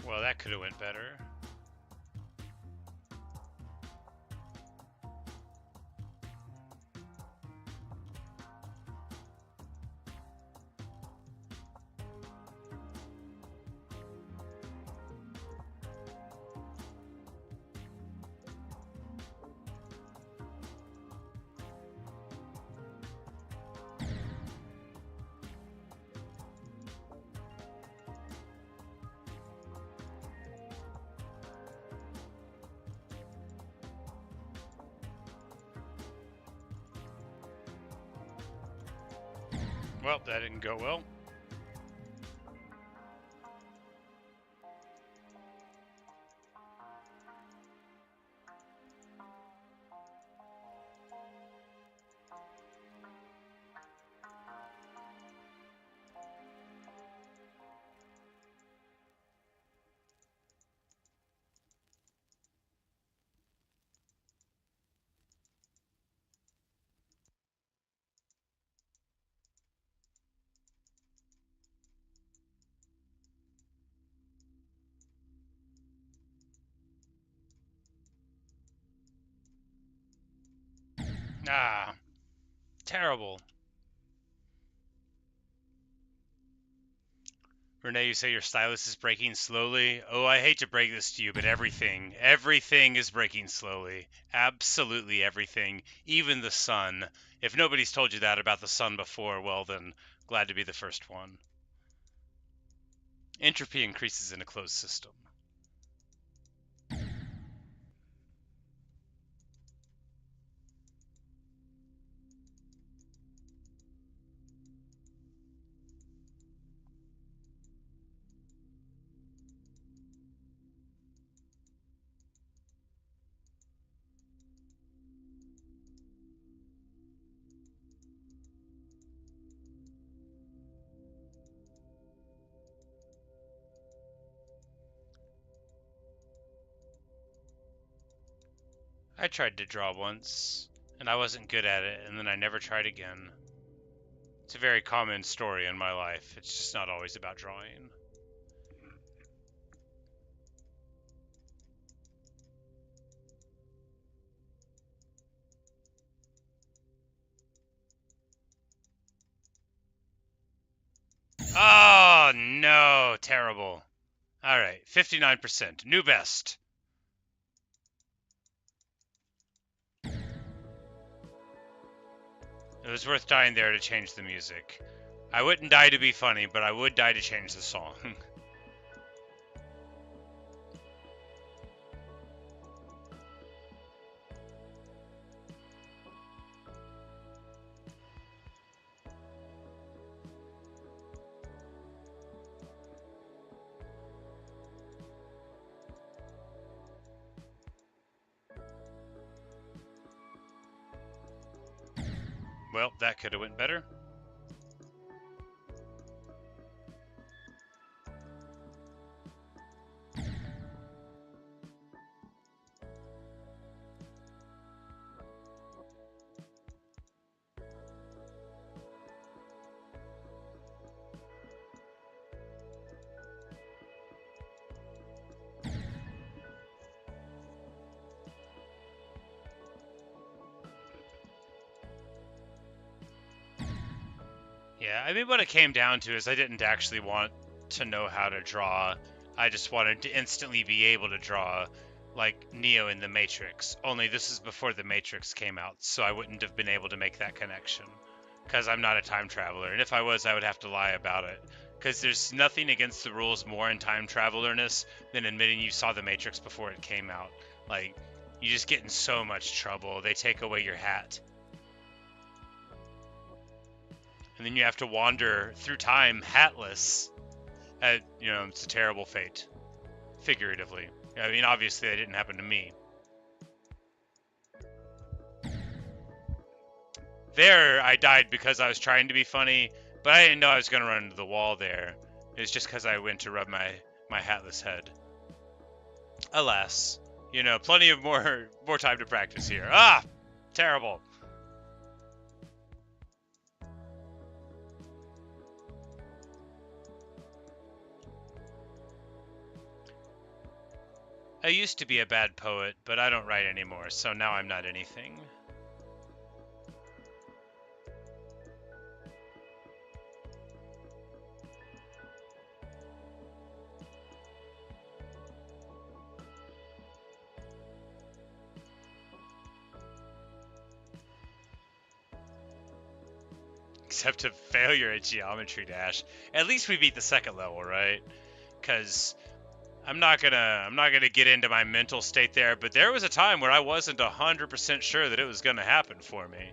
Well, that could have went better. Well, that didn't go well. Ah, terrible. Renee, you say your stylus is breaking slowly. Oh, I hate to break this to you, but everything is breaking slowly. Absolutely everything. Even the sun. If nobody's told you that about the sun before, well then, glad to be the first one. Entropy increases in a closed system. I tried to draw once, and I wasn't good at it, and then I never tried again. It's a very common story in my life. It's just not always about drawing. Oh, no. Terrible. All right. 59%. New best. It was worth dying there to change the music. I wouldn't die to be funny, but I would die to change the song. Well, that could have went better. Yeah, I mean, what it came down to is I didn't actually want to know how to draw. I just wanted to instantly be able to draw like Neo in The Matrix. Only this is before The Matrix came out, so I wouldn't have been able to make that connection. Because I'm not a time traveler, and if I was, I would have to lie about it. Because there's nothing against the rules more in time travelerness than admitting you saw The Matrix before it came out. Like, you just get in so much trouble. They take away your hat. And then you have to wander through time hatless. It's a terrible fate, figuratively. I mean, obviously, that didn't happen to me. There, I died because I was trying to be funny, but I didn't know I was going to run into the wall there. It was just because I went to rub my hatless head. Alas, plenty of more time to practice here. Ah, terrible. I used to be a bad poet, but I don't write anymore, so now I'm not anything. Except a failure at Geometry Dash. At least we beat the second level, right? Because I'm not gonna get into my mental state there, but there was a time where I wasn't 100% sure that it was gonna happen for me.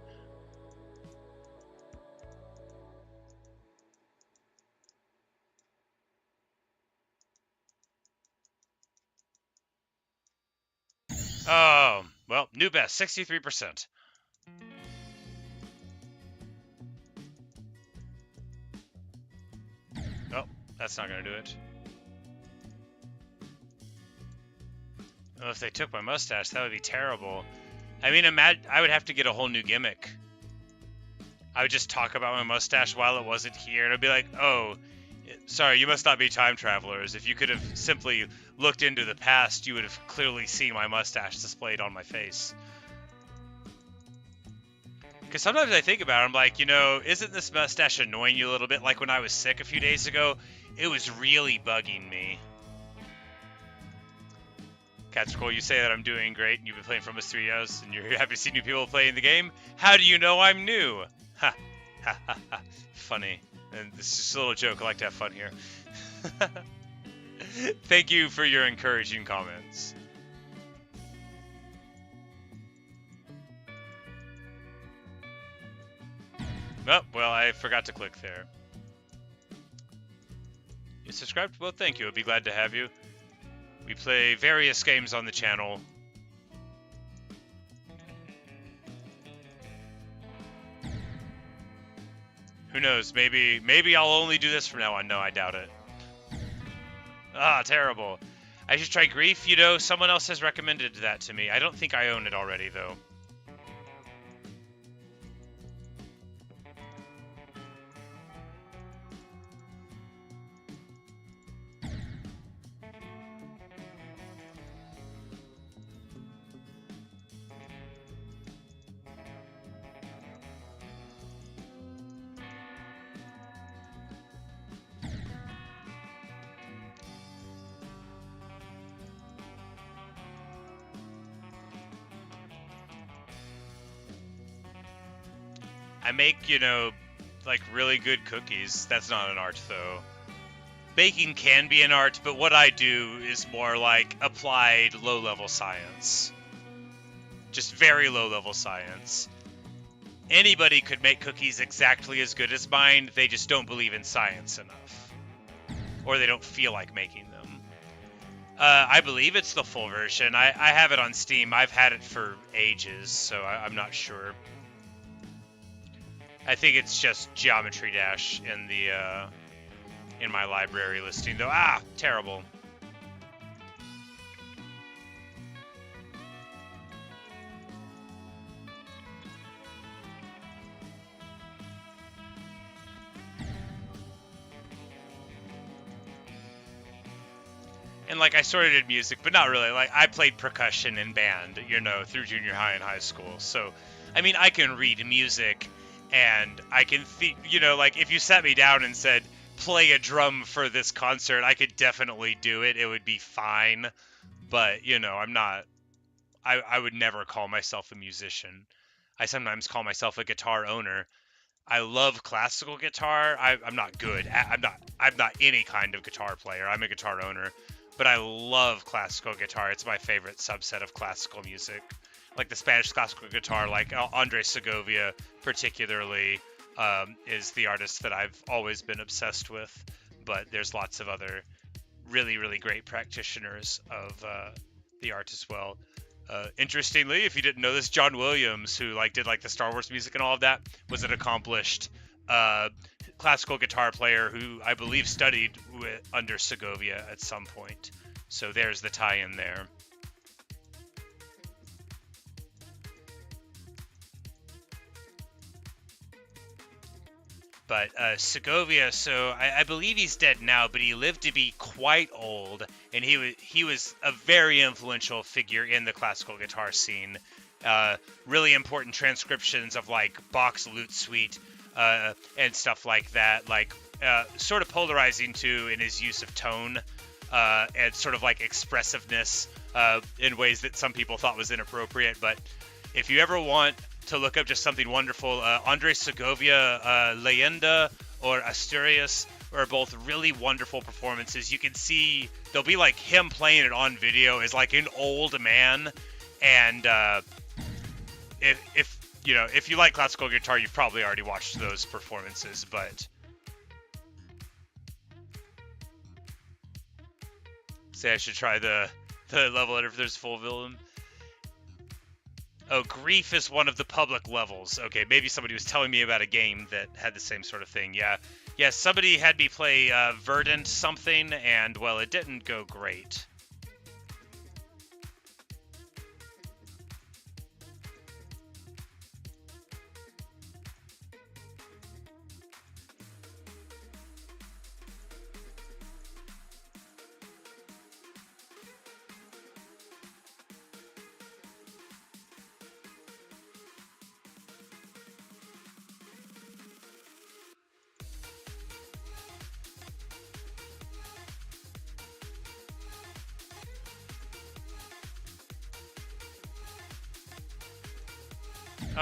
Oh, well, new best, 63%. Oh, that's not gonna do it. Oh, if they took my mustache, that would be terrible. I mean, I would have to get a whole new gimmick. I would just talk about my mustache while it wasn't here, and I'd be like, oh, sorry, you must not be time travelers. If you could have simply looked into the past, you would have clearly seen my mustache displayed on my face. Because sometimes I think about it, I'm like, isn't this mustache annoying you a little bit? Like when I was sick a few days ago, it was really bugging me. Cats cool, you say that I'm doing great, and you've been playing for almost 3 years, and you're happy to see new people playing the game? How do you know I'm new? Ha, ha, ha, ha. Funny. And this is just a little joke, I like to have fun here. Thank you for your encouraging comments. Oh, well, I forgot to click there. You subscribed? Well, thank you. I'd be glad to have you. We play various games on the channel. Who knows? Maybe I'll only do this from now on. No, I doubt it. Ah, terrible. I should try Grief. Someone else has recommended that to me. I don't think I own it already, though. I make, like really good cookies. That's not an art, though. Baking can be an art, but what I do is more like applied low-level science. Just very low-level science. Anybody could make cookies exactly as good as mine, they just don't believe in science enough. Or they don't feel like making them. I believe it's the full version. I have it on Steam. I've had it for ages, so I'm not sure. I think it's just Geometry Dash in the in my library listing, though. Ah, terrible. And like I sort of did music, but not really. Like I played percussion in band, through junior high and high school. So, I mean, I can read music, and I can like if you sat me down and said play a drum for this concert, I could definitely do it. It would be fine. But I'm not. I would never call myself a musician. I sometimes call myself a guitar owner. I love classical guitar. I'm not good. I'm not any kind of guitar player. I'm a guitar owner, but I love classical guitar. It's my favorite subset of classical music, like the Spanish classical guitar. Like Andres Segovia, particularly, is the artist that I've always been obsessed with. But there's lots of other really, really great practitioners of the art as well. Interestingly, if you didn't know this, John Williams, who did the Star Wars music and all of that, was an accomplished classical guitar player who I believe studied under Segovia at some point. So there's the tie-in there. But Segovia, so I believe he's dead now, but he lived to be quite old, and he was a very influential figure in the classical guitar scene. Really important transcriptions of like Bach's Lute Suite and stuff like that, like sort of polarizing too in his use of tone and sort of like expressiveness in ways that some people thought was inappropriate. But if you ever want to look up just something wonderful, Andres Segovia, Leyenda, or Asturias are both really wonderful performances. You can see they'll be like him playing it on video as like an old man, and if you know, if you like classical guitar, you've probably already watched those performances. But say I should try the level editor if there's full villain. Oh, grief is one of the public levels. Okay, maybe somebody was telling me about a game that had the same sort of thing. Yeah, somebody had me play Verdant something, and well, it didn't go great.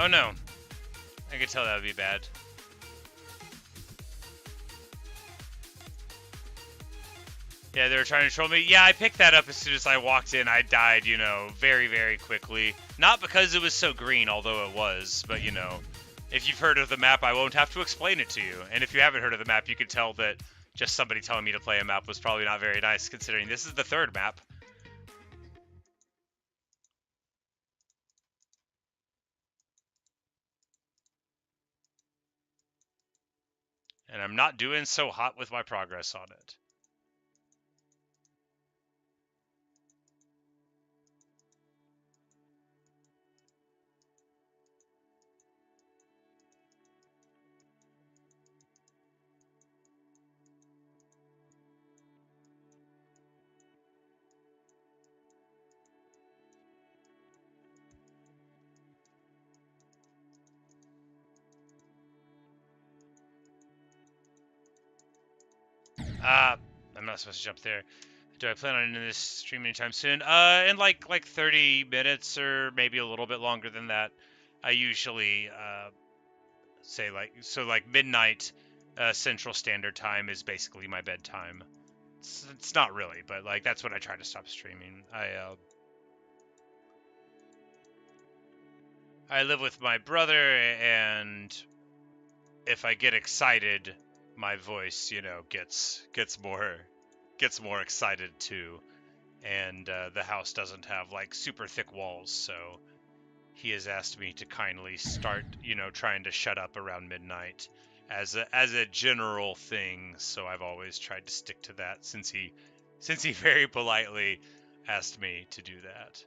Oh no, I could tell that would be bad. Yeah, they were trying to troll me. Yeah, I picked that up as soon as I walked in. I died, you know, very, very quickly. Not because it was so green, although it was, but, you know, if you've heard of the map, I won't have to explain it to you. And if you haven't heard of the map, you can tell that just somebody telling me to play a map was probably not very nice, considering this is the third map. And I'm not doing so hot with my progress on it. I'm not supposed to jump there. Do I plan on ending this stream anytime soon? In like 30 minutes or maybe a little bit longer than that. I usually say like midnight Central Standard Time is basically my bedtime. It's not really, but like that's when I try to stop streaming. I live with my brother, and if I get excited, my voice, you know, gets more excited too. And the house doesn't have like super thick walls, so he has asked me to kindly start, you know, trying to shut up around midnight as a general thing. So I've always tried to stick to that since he very politely asked me to do that.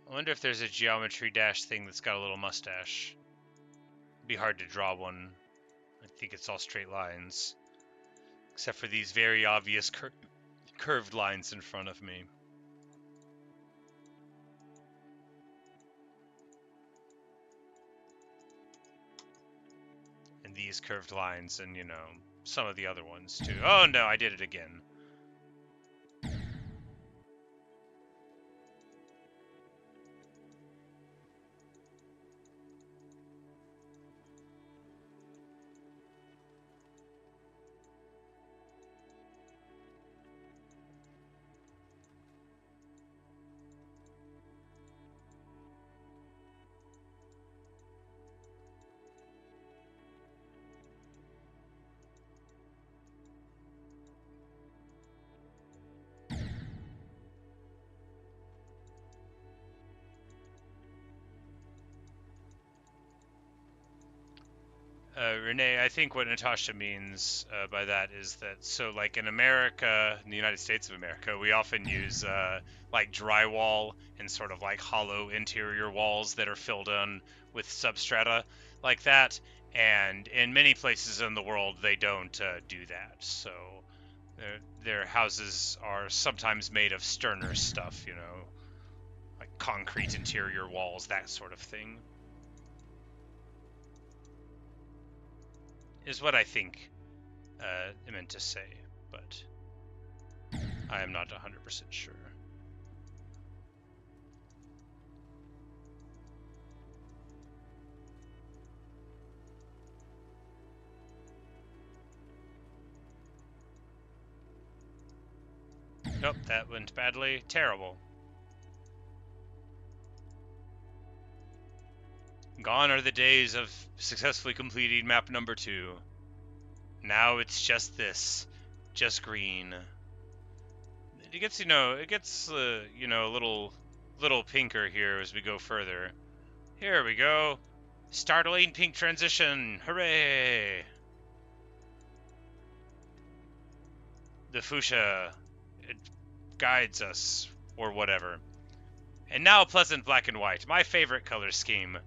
I wonder if there's a geometry dash thing that's got a little mustache. It'd be hard to draw one. I think it's all straight lines, except for these very obvious curved lines in front of me. And these curved lines, and, you know, some of the other ones too. Oh no, I did it again. Renee, I think what Natasha means by that is that, so like in America, in the United States of America, we often use like drywall and sort of like hollow interior walls that are filled in with substrata like that. And in many places in the world, they don't do that. So their houses are sometimes made of sterner stuff, you know, like concrete interior walls, that sort of thing, is what I think I meant to say, but I am not 100% sure. Nope, that went badly. Terrible. Gone are the days of successfully completing map number 2. Now it's just this. Just green. It gets, a little pinker here as we go further. Here we go. Startling pink transition. Hooray! The fuchsia, it guides us, or whatever. And now pleasant black and white, my favorite color scheme.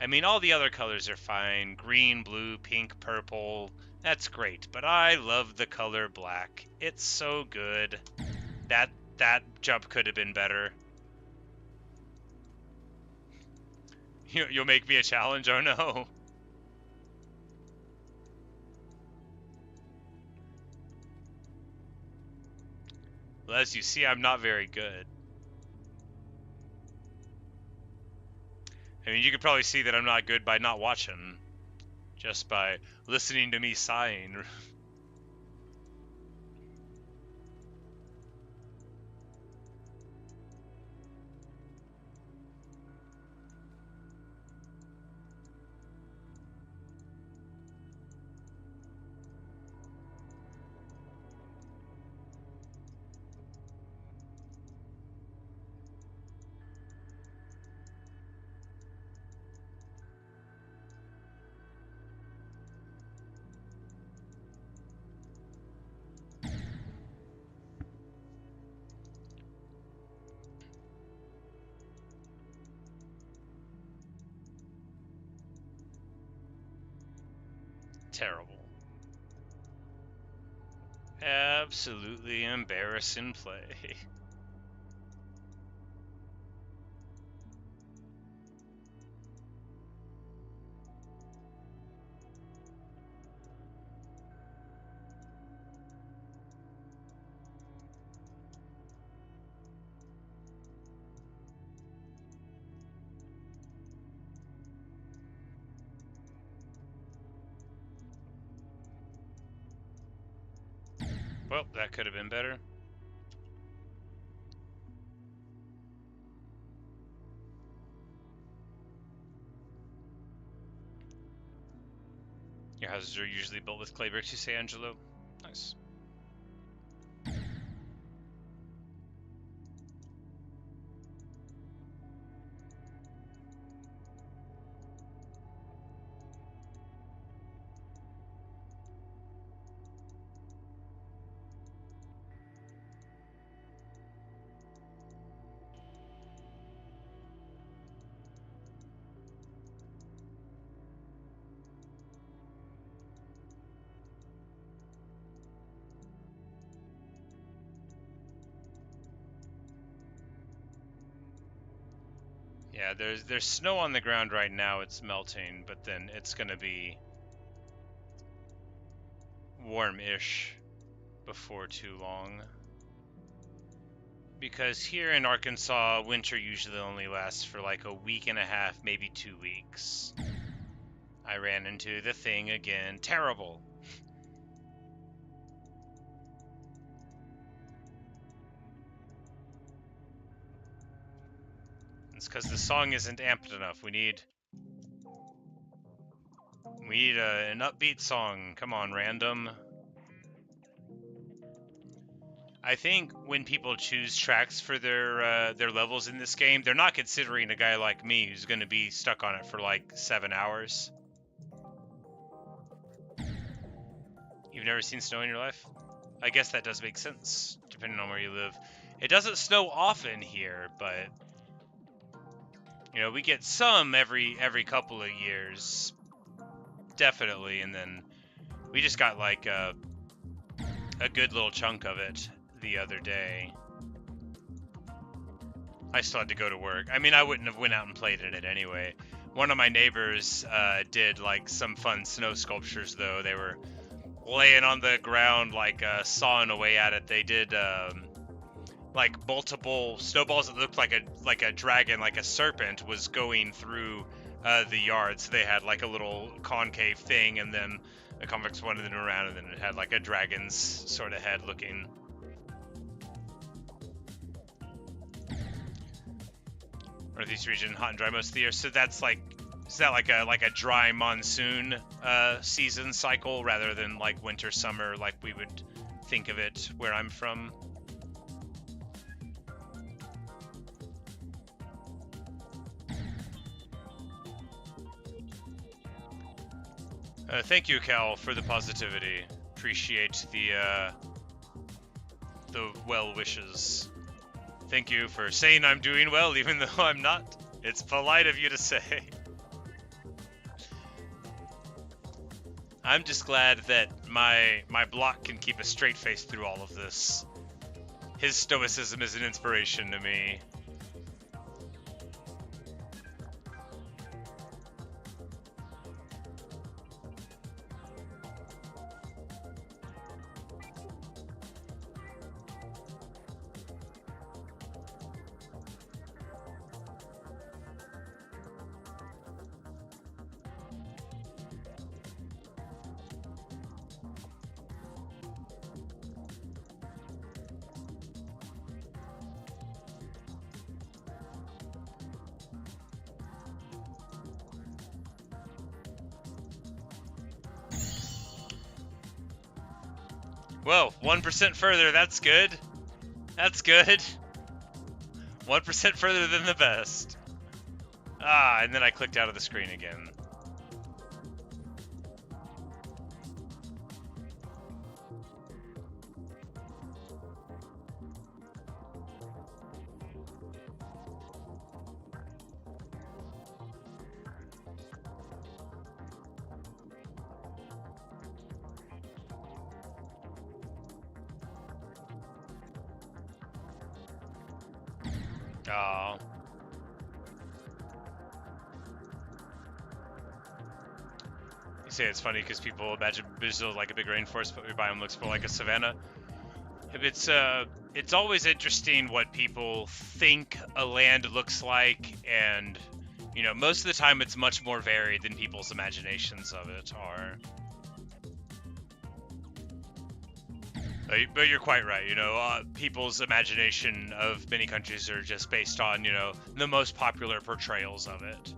I mean, all the other colors are fine. Green, blue, pink, purple. That's great, but I love the color black. It's so good. That jump could have been better. You'll make me a challenge? Oh no. Well, as you see, I'm not very good. I mean, you could probably see that I'm not good by not watching. Just by listening to me sighing. Terrible. Absolutely embarrassing play. Well, that could have been better. Your houses are usually built with clay bricks, you say, Angelo? Nice. Yeah, there's snow on the ground right now. It's melting, but then it's gonna be warm-ish before too long. Because here in Arkansas, winter usually only lasts for like a week and a half, maybe 2 weeks. I ran into the thing again. Terrible. It's because the song isn't amped enough. We need an upbeat song. Come on, random. I think when people choose tracks for their levels in this game, they're not considering a guy like me who's going to be stuck on it for like 7 hours. You've never seen snow in your life? I guess that does make sense, depending on where you live. It doesn't snow often here, but you know, we get some every couple of years, definitely, and then we just got like a good little chunk of it the other day. I still had to go to work. I mean, I wouldn't have went out and played in it anyway. One of my neighbors did like some fun snow sculptures though. They were laying on the ground like sawing away at it. They did like multiple snowballs that looked like a dragon, like a serpent was going through the yard. So they had like a little concave thing, and then a convex one, and then around, and then it had like a dragon's sort of head looking. Northeast region, hot and dry most of the year. So that's like, is that like a dry monsoon season cycle rather than like winter summer like we would think of it where I'm from? Thank you, Cal, for the positivity. Appreciate the well wishes. Thank you for saying I'm doing well, even though I'm not. It's polite of you to say. I'm just glad that my block can keep a straight face through all of this. His stoicism is an inspiration to me. Well, 1% further, that's good. That's good. 1% further than the best. Ah, and then I clicked out of the screen again. Oh. You say it's funny because people imagine Brazil like a big rainforest, but your biome looks more like a savanna. It's always interesting what people think a land looks like, and you know, most of the time it's much more varied than people's imaginations of it are. But you're quite right, you know, people's imagination of many countries are just based on, you know, the most popular portrayals of it.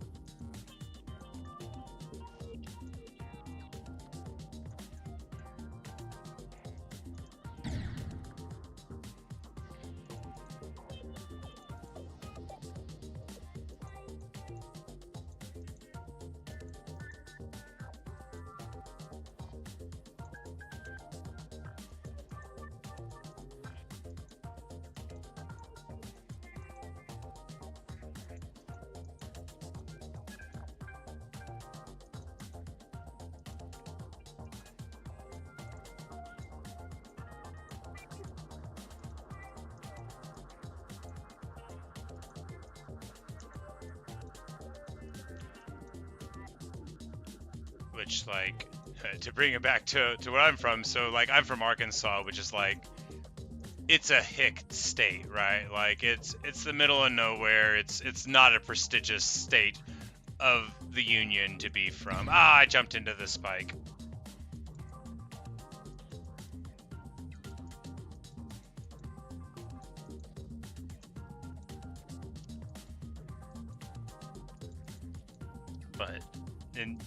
Which, like, to bring it back to where I'm from, so, like, I'm from Arkansas, which is, like, it's a hick state, right? Like, it's the middle of nowhere. It's not a prestigious state of the Union to be from. Ah, I jumped into the spike. But, and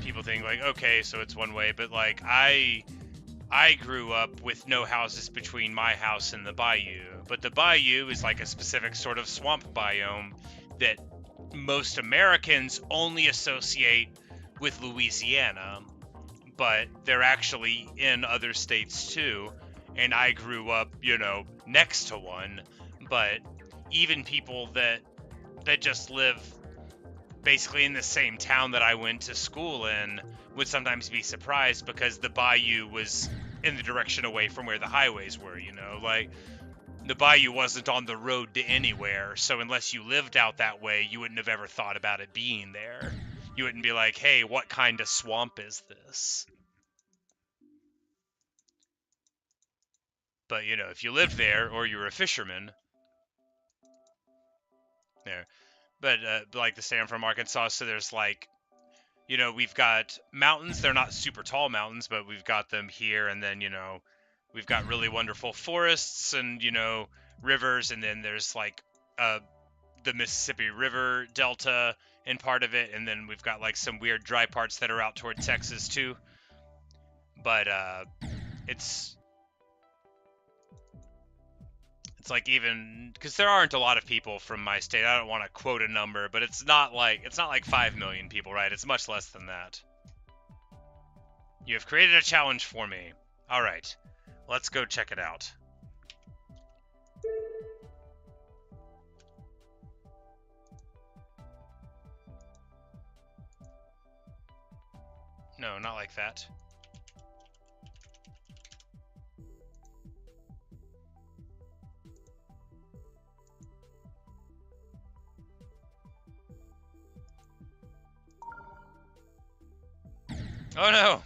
people think like, okay, so it's one way, but like I grew up with no houses between my house and the bayou, but the bayou is like a specific sort of swamp biome that most Americans only associate with Louisiana. but they're actually in other states too. And I grew up, next to one. But even people that just live basically in the same town that I went to school in would sometimes be surprised because the bayou was in the direction away from where the highways were, like the bayou wasn't on the road to anywhere, so unless you lived out that way, you wouldn't have ever thought about it being there. You wouldn't be like, hey, what kind of swamp is this? But, if you lived there or you were a fisherman, there. But, like the state I'm from Arkansas, so there's like, we've got mountains. They're not super tall mountains, but we've got them here. And then, we've got really wonderful forests and, rivers. And then there's like the Mississippi River Delta in part of it. And then we've got like some weird dry parts that are out toward Texas too. But it's like, even because there aren't a lot of people from my state, I don't want to quote a number, but it's not like 5 million people, right? It's much less than that. You have created a challenge for me. All right, let's go check it out. No, not like that. Oh no!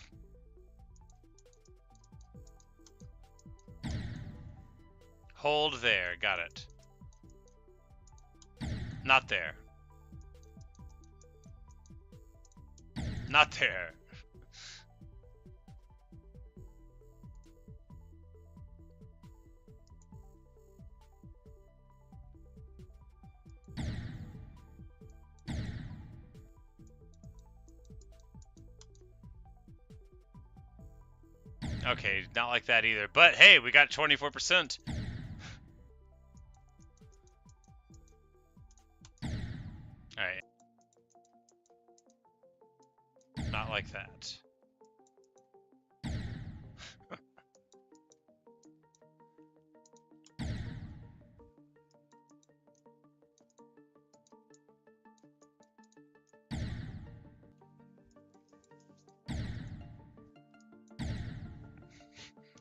Hold there, got it. Not there. Not there. Okay, not like that either. But hey, we got 24%. Alright. Not like that.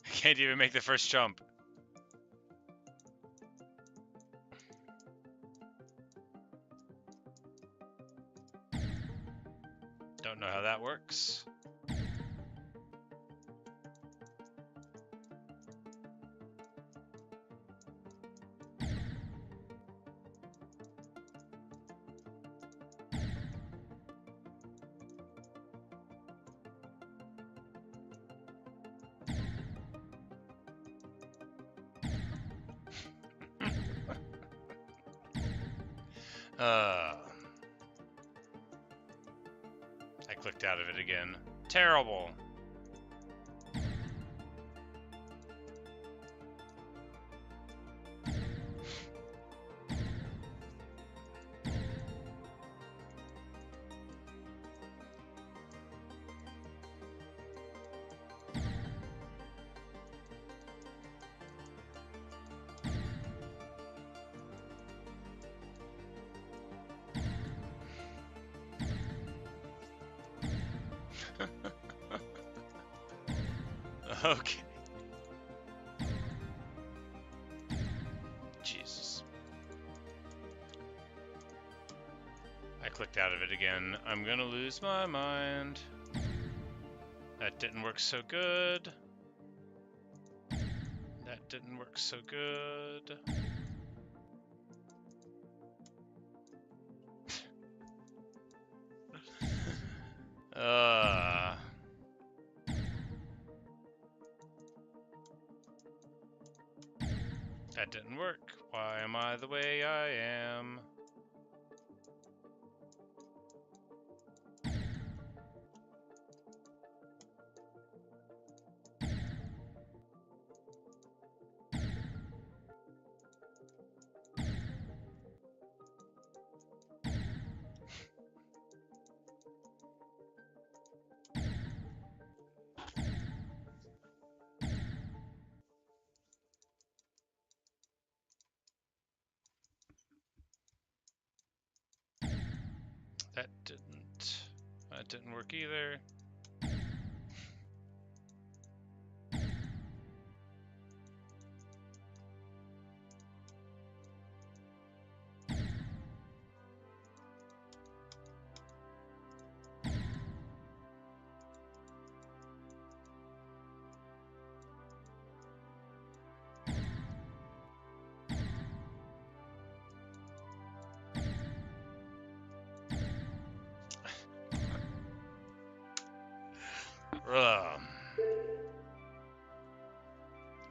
I can't even make the first jump. Don't know how that works. I clicked out of it again. Terrible. Okay. Jesus. I clicked out of it again. I'm gonna lose my mind. That didn't work so good. That didn't work so good. That didn't work. Why am I the way I am? That didn't work either.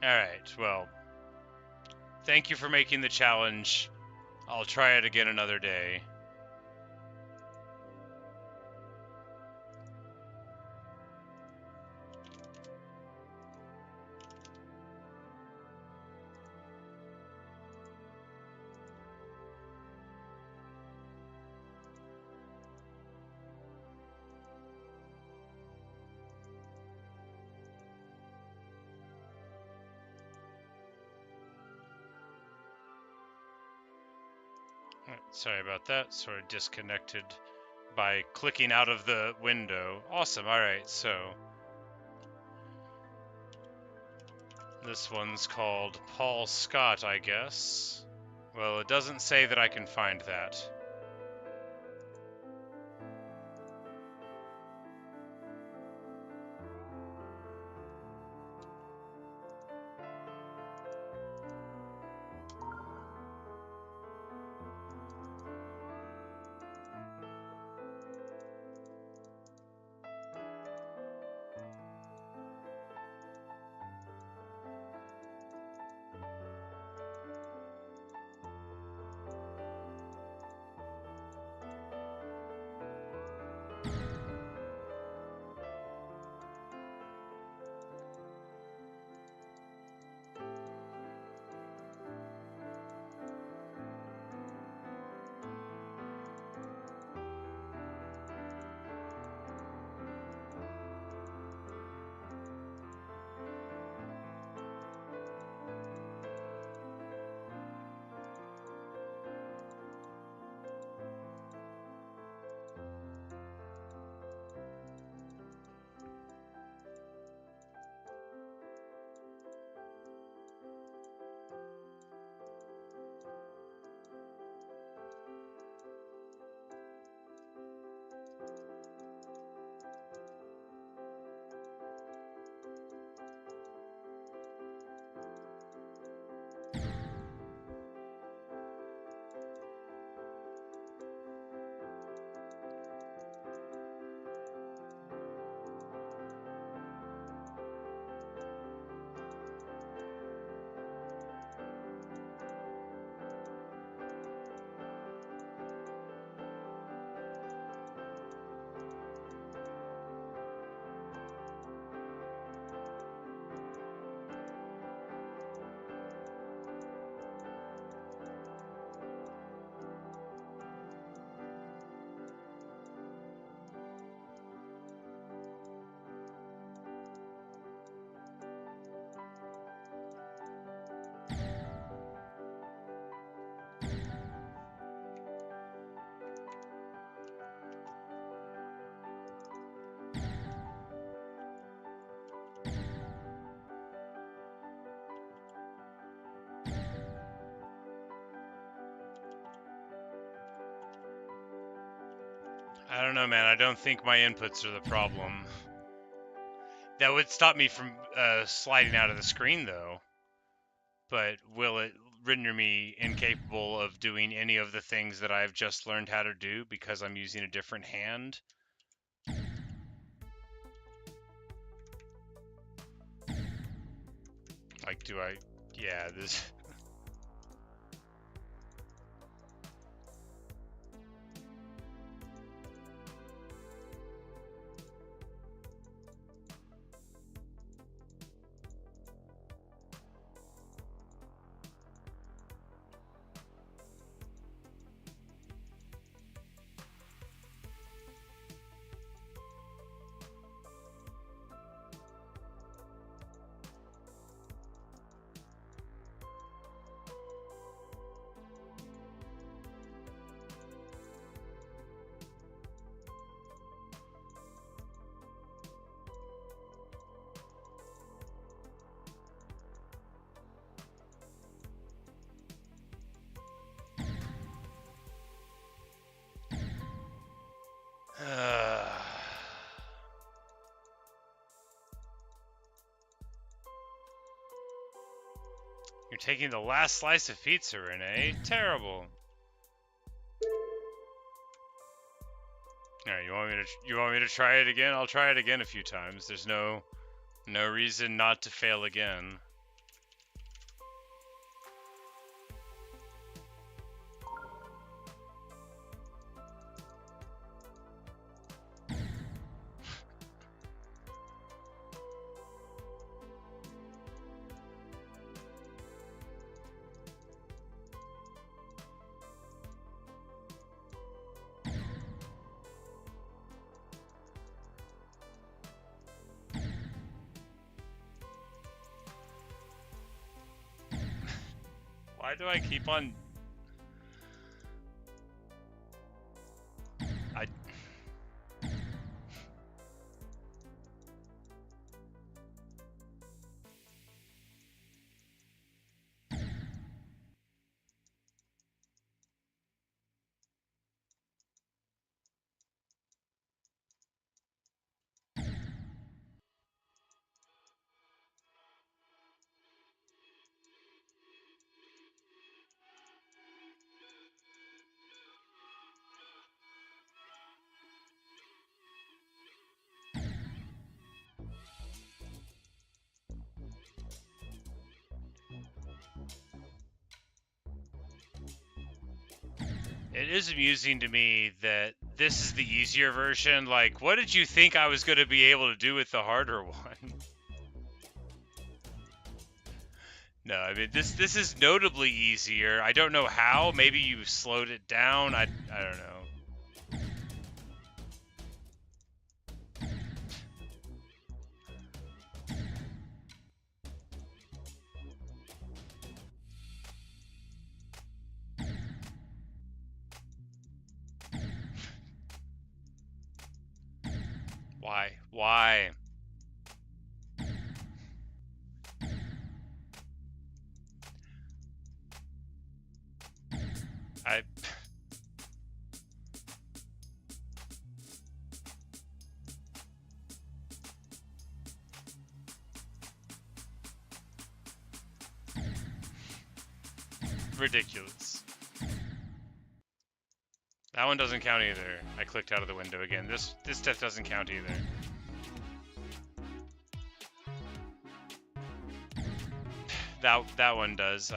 Alright, well, thank you for making the challenge. I'll try it again another day. Sorry about that. Sort of disconnected by clicking out of the window. Awesome. Alright, so this one's called Paul Scott, I guess. Well, it doesn't say that I can find that. I don't know, man. I don't think my inputs are the problem. That would stop me from sliding out of the screen, though. But will it render me incapable of doing any of the things that I've just learned how to do because I'm using a different hand? Like, do I... Yeah, this... You're taking the last slice of pizza, Renee. Terrible. Alright, you want me to try it again? I'll try it again a few times. There's no reason not to fail again. Why do I keep on... It is amusing to me that this is the easier version. Like, what did you think I was going to be able to do with the harder one? No, I mean, this is notably easier. I don't know how. Maybe you slowed it down. I don't know. Why? Why? I... Ridiculous. That one doesn't count either. I clicked out of the window again. This stuff doesn't count either. That one does.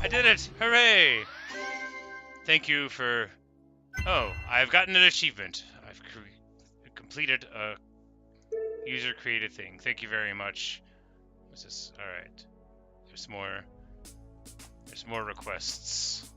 I did it! Hooray! Thank you for... Oh, I've gotten an achievement. I've completed a user-created thing. Thank you very much. What's this? Alright. There's more requests.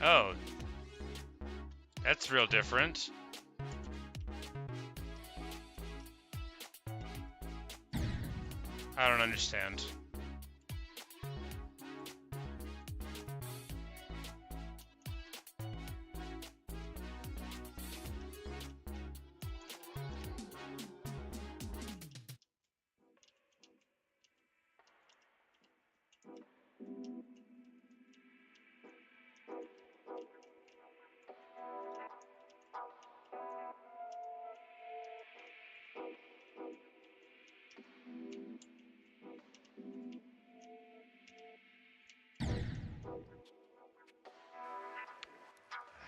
Oh. That's real different. I don't understand.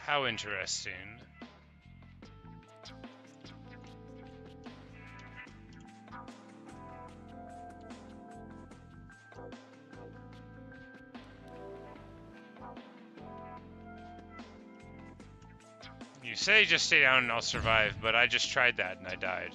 How interesting. You say just stay down and I'll survive, but I just tried that and I died.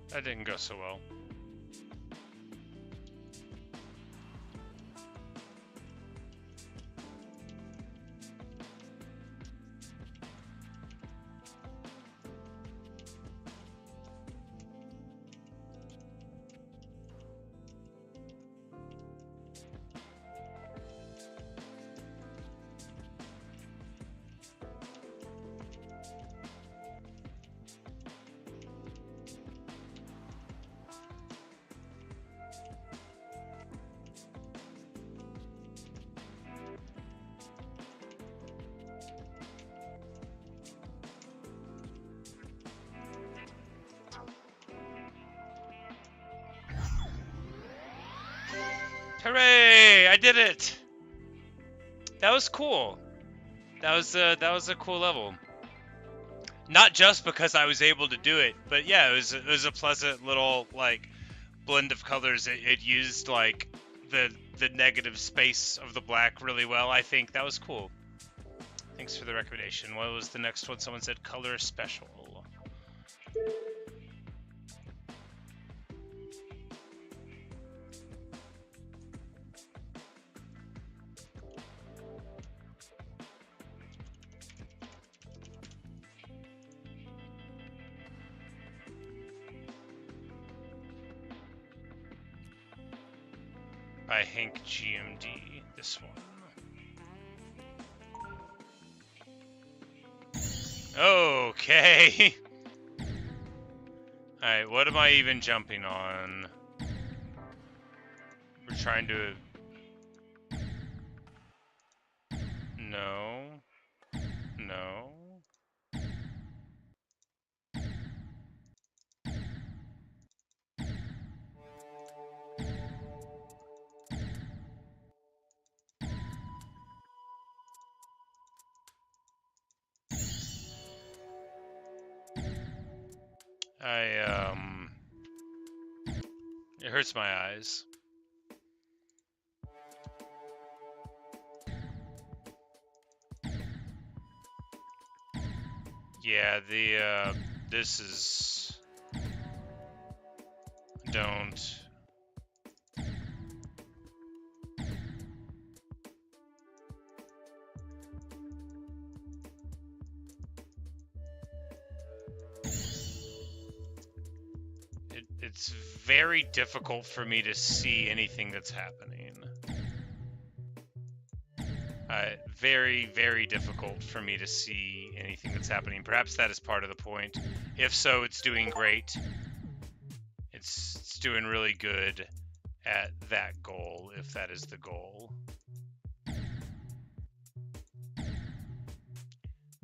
That didn't go so well. Hooray! I did it! That was cool. That was a cool level. Not just because I was able to do it, but yeah, it was a pleasant little like blend of colors. It used like the negative space of the black really well. I think that was cool. Thanks for the recommendation. What was the next one? Someone said color special. By Hank GMD, this one. Okay. Alright, what am I even jumping on? We're trying to... No. No. It hurts my eyes. Yeah, this is... Don't... It's very difficult for me to see anything that's happening. Very, very difficult for me to see anything that's happening. Perhaps that is part of the point. If so, it's doing great. It's doing really good at that goal, if that is the goal.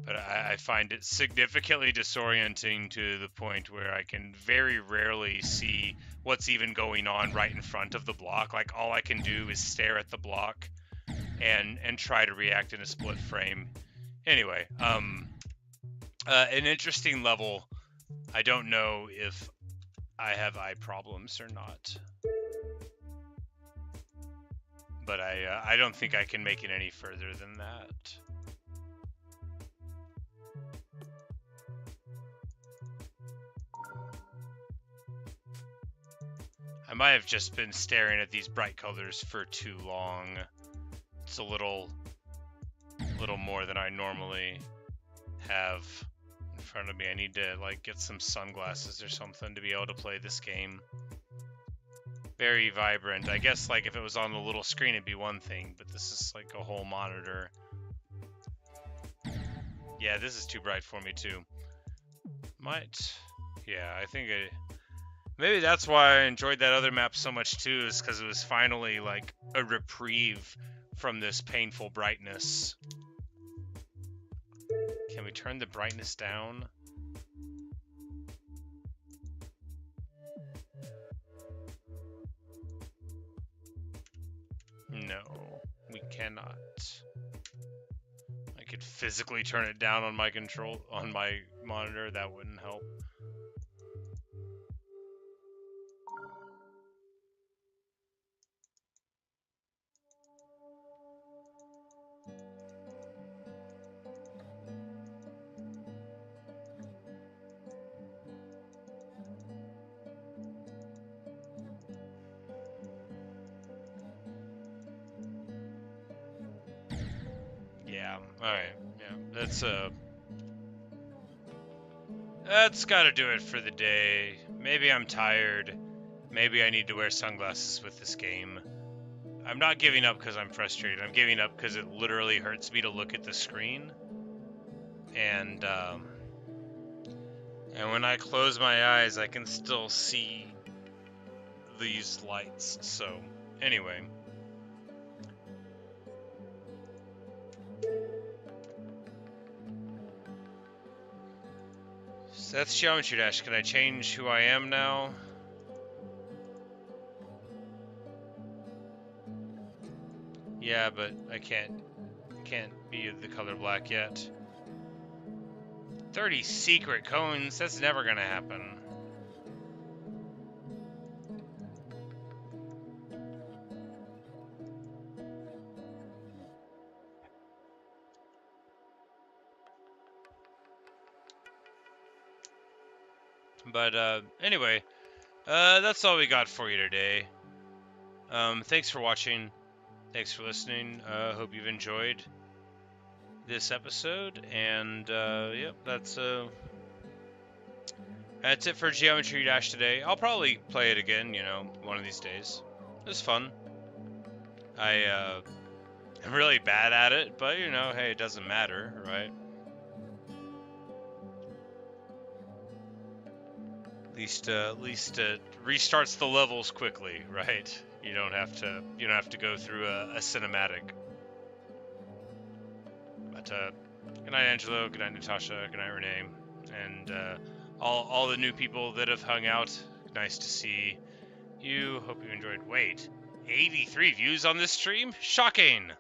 But I find it significantly disorienting to the point where I can very rarely see what's even going on right in front of the block. Like, all I can do is stare at the block and try to react in a split frame. Anyway, an interesting level. I don't know if I have eye problems or not. But I don't think I can make it any further than that. I might have just been staring at these bright colors for too long. It's a little more than I normally have in front of me. I need to like get some sunglasses or something to be able to play this game. Very vibrant. I guess like if it was on the little screen it'd be one thing, but this is like a whole monitor. Yeah, this is too bright for me too. Yeah, I think maybe that's why I enjoyed that other map so much too, is because it was finally like a reprieve from this painful brightness. Can we turn the brightness down? No, we cannot. I could physically turn it down on my monitor. That wouldn't help. Yeah. All right. Yeah. That's got to do it for the day. Maybe I'm tired. Maybe I need to wear sunglasses with this game. I'm not giving up because I'm frustrated. I'm giving up because it literally hurts me to look at the screen. And when I close my eyes, I can still see these lights. So, anyway. Seth's Geometry Dash. Can I change who I am now? Yeah, but I can't be the color black yet. 30 secret cones? That's never gonna happen. But anyway, that's all we got for you today. Thanks for watching. Thanks for listening. Hope you've enjoyed this episode. And yep, that's it for Geometry Dash today. I'll probably play it again, one of these days. It was fun. I'm really bad at it, but hey, it doesn't matter, right? At least it restarts the levels quickly, right? You don't have to go through a cinematic. But good night, Angelo. Good night, Natasha. Good night, Renee, and all the new people that have hung out. Nice to see you. Hope you enjoyed. Wait, 83 views on this stream? Shocking!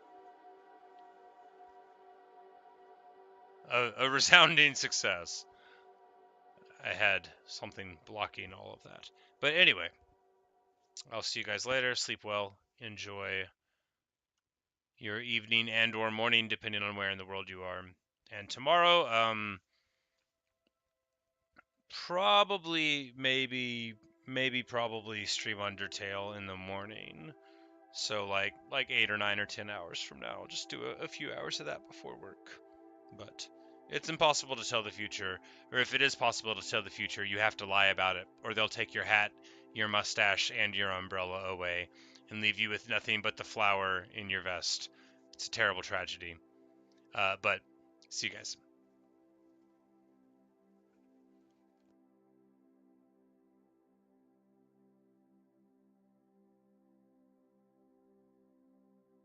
A resounding success. I had something blocking all of that. But anyway, I'll see you guys later. Sleep well. Enjoy your evening and or morning, depending on where in the world you are. And tomorrow, probably, probably stream Undertale in the morning. So like 8 or 9 or 10 hours from now, I'll just do a few hours of that before work. But it's impossible to tell the future, or if it is possible to tell the future, you have to lie about it, or they'll take your hat, your mustache, and your umbrella away, and leave you with nothing but the flower in your vest. It's a terrible tragedy. But see you guys.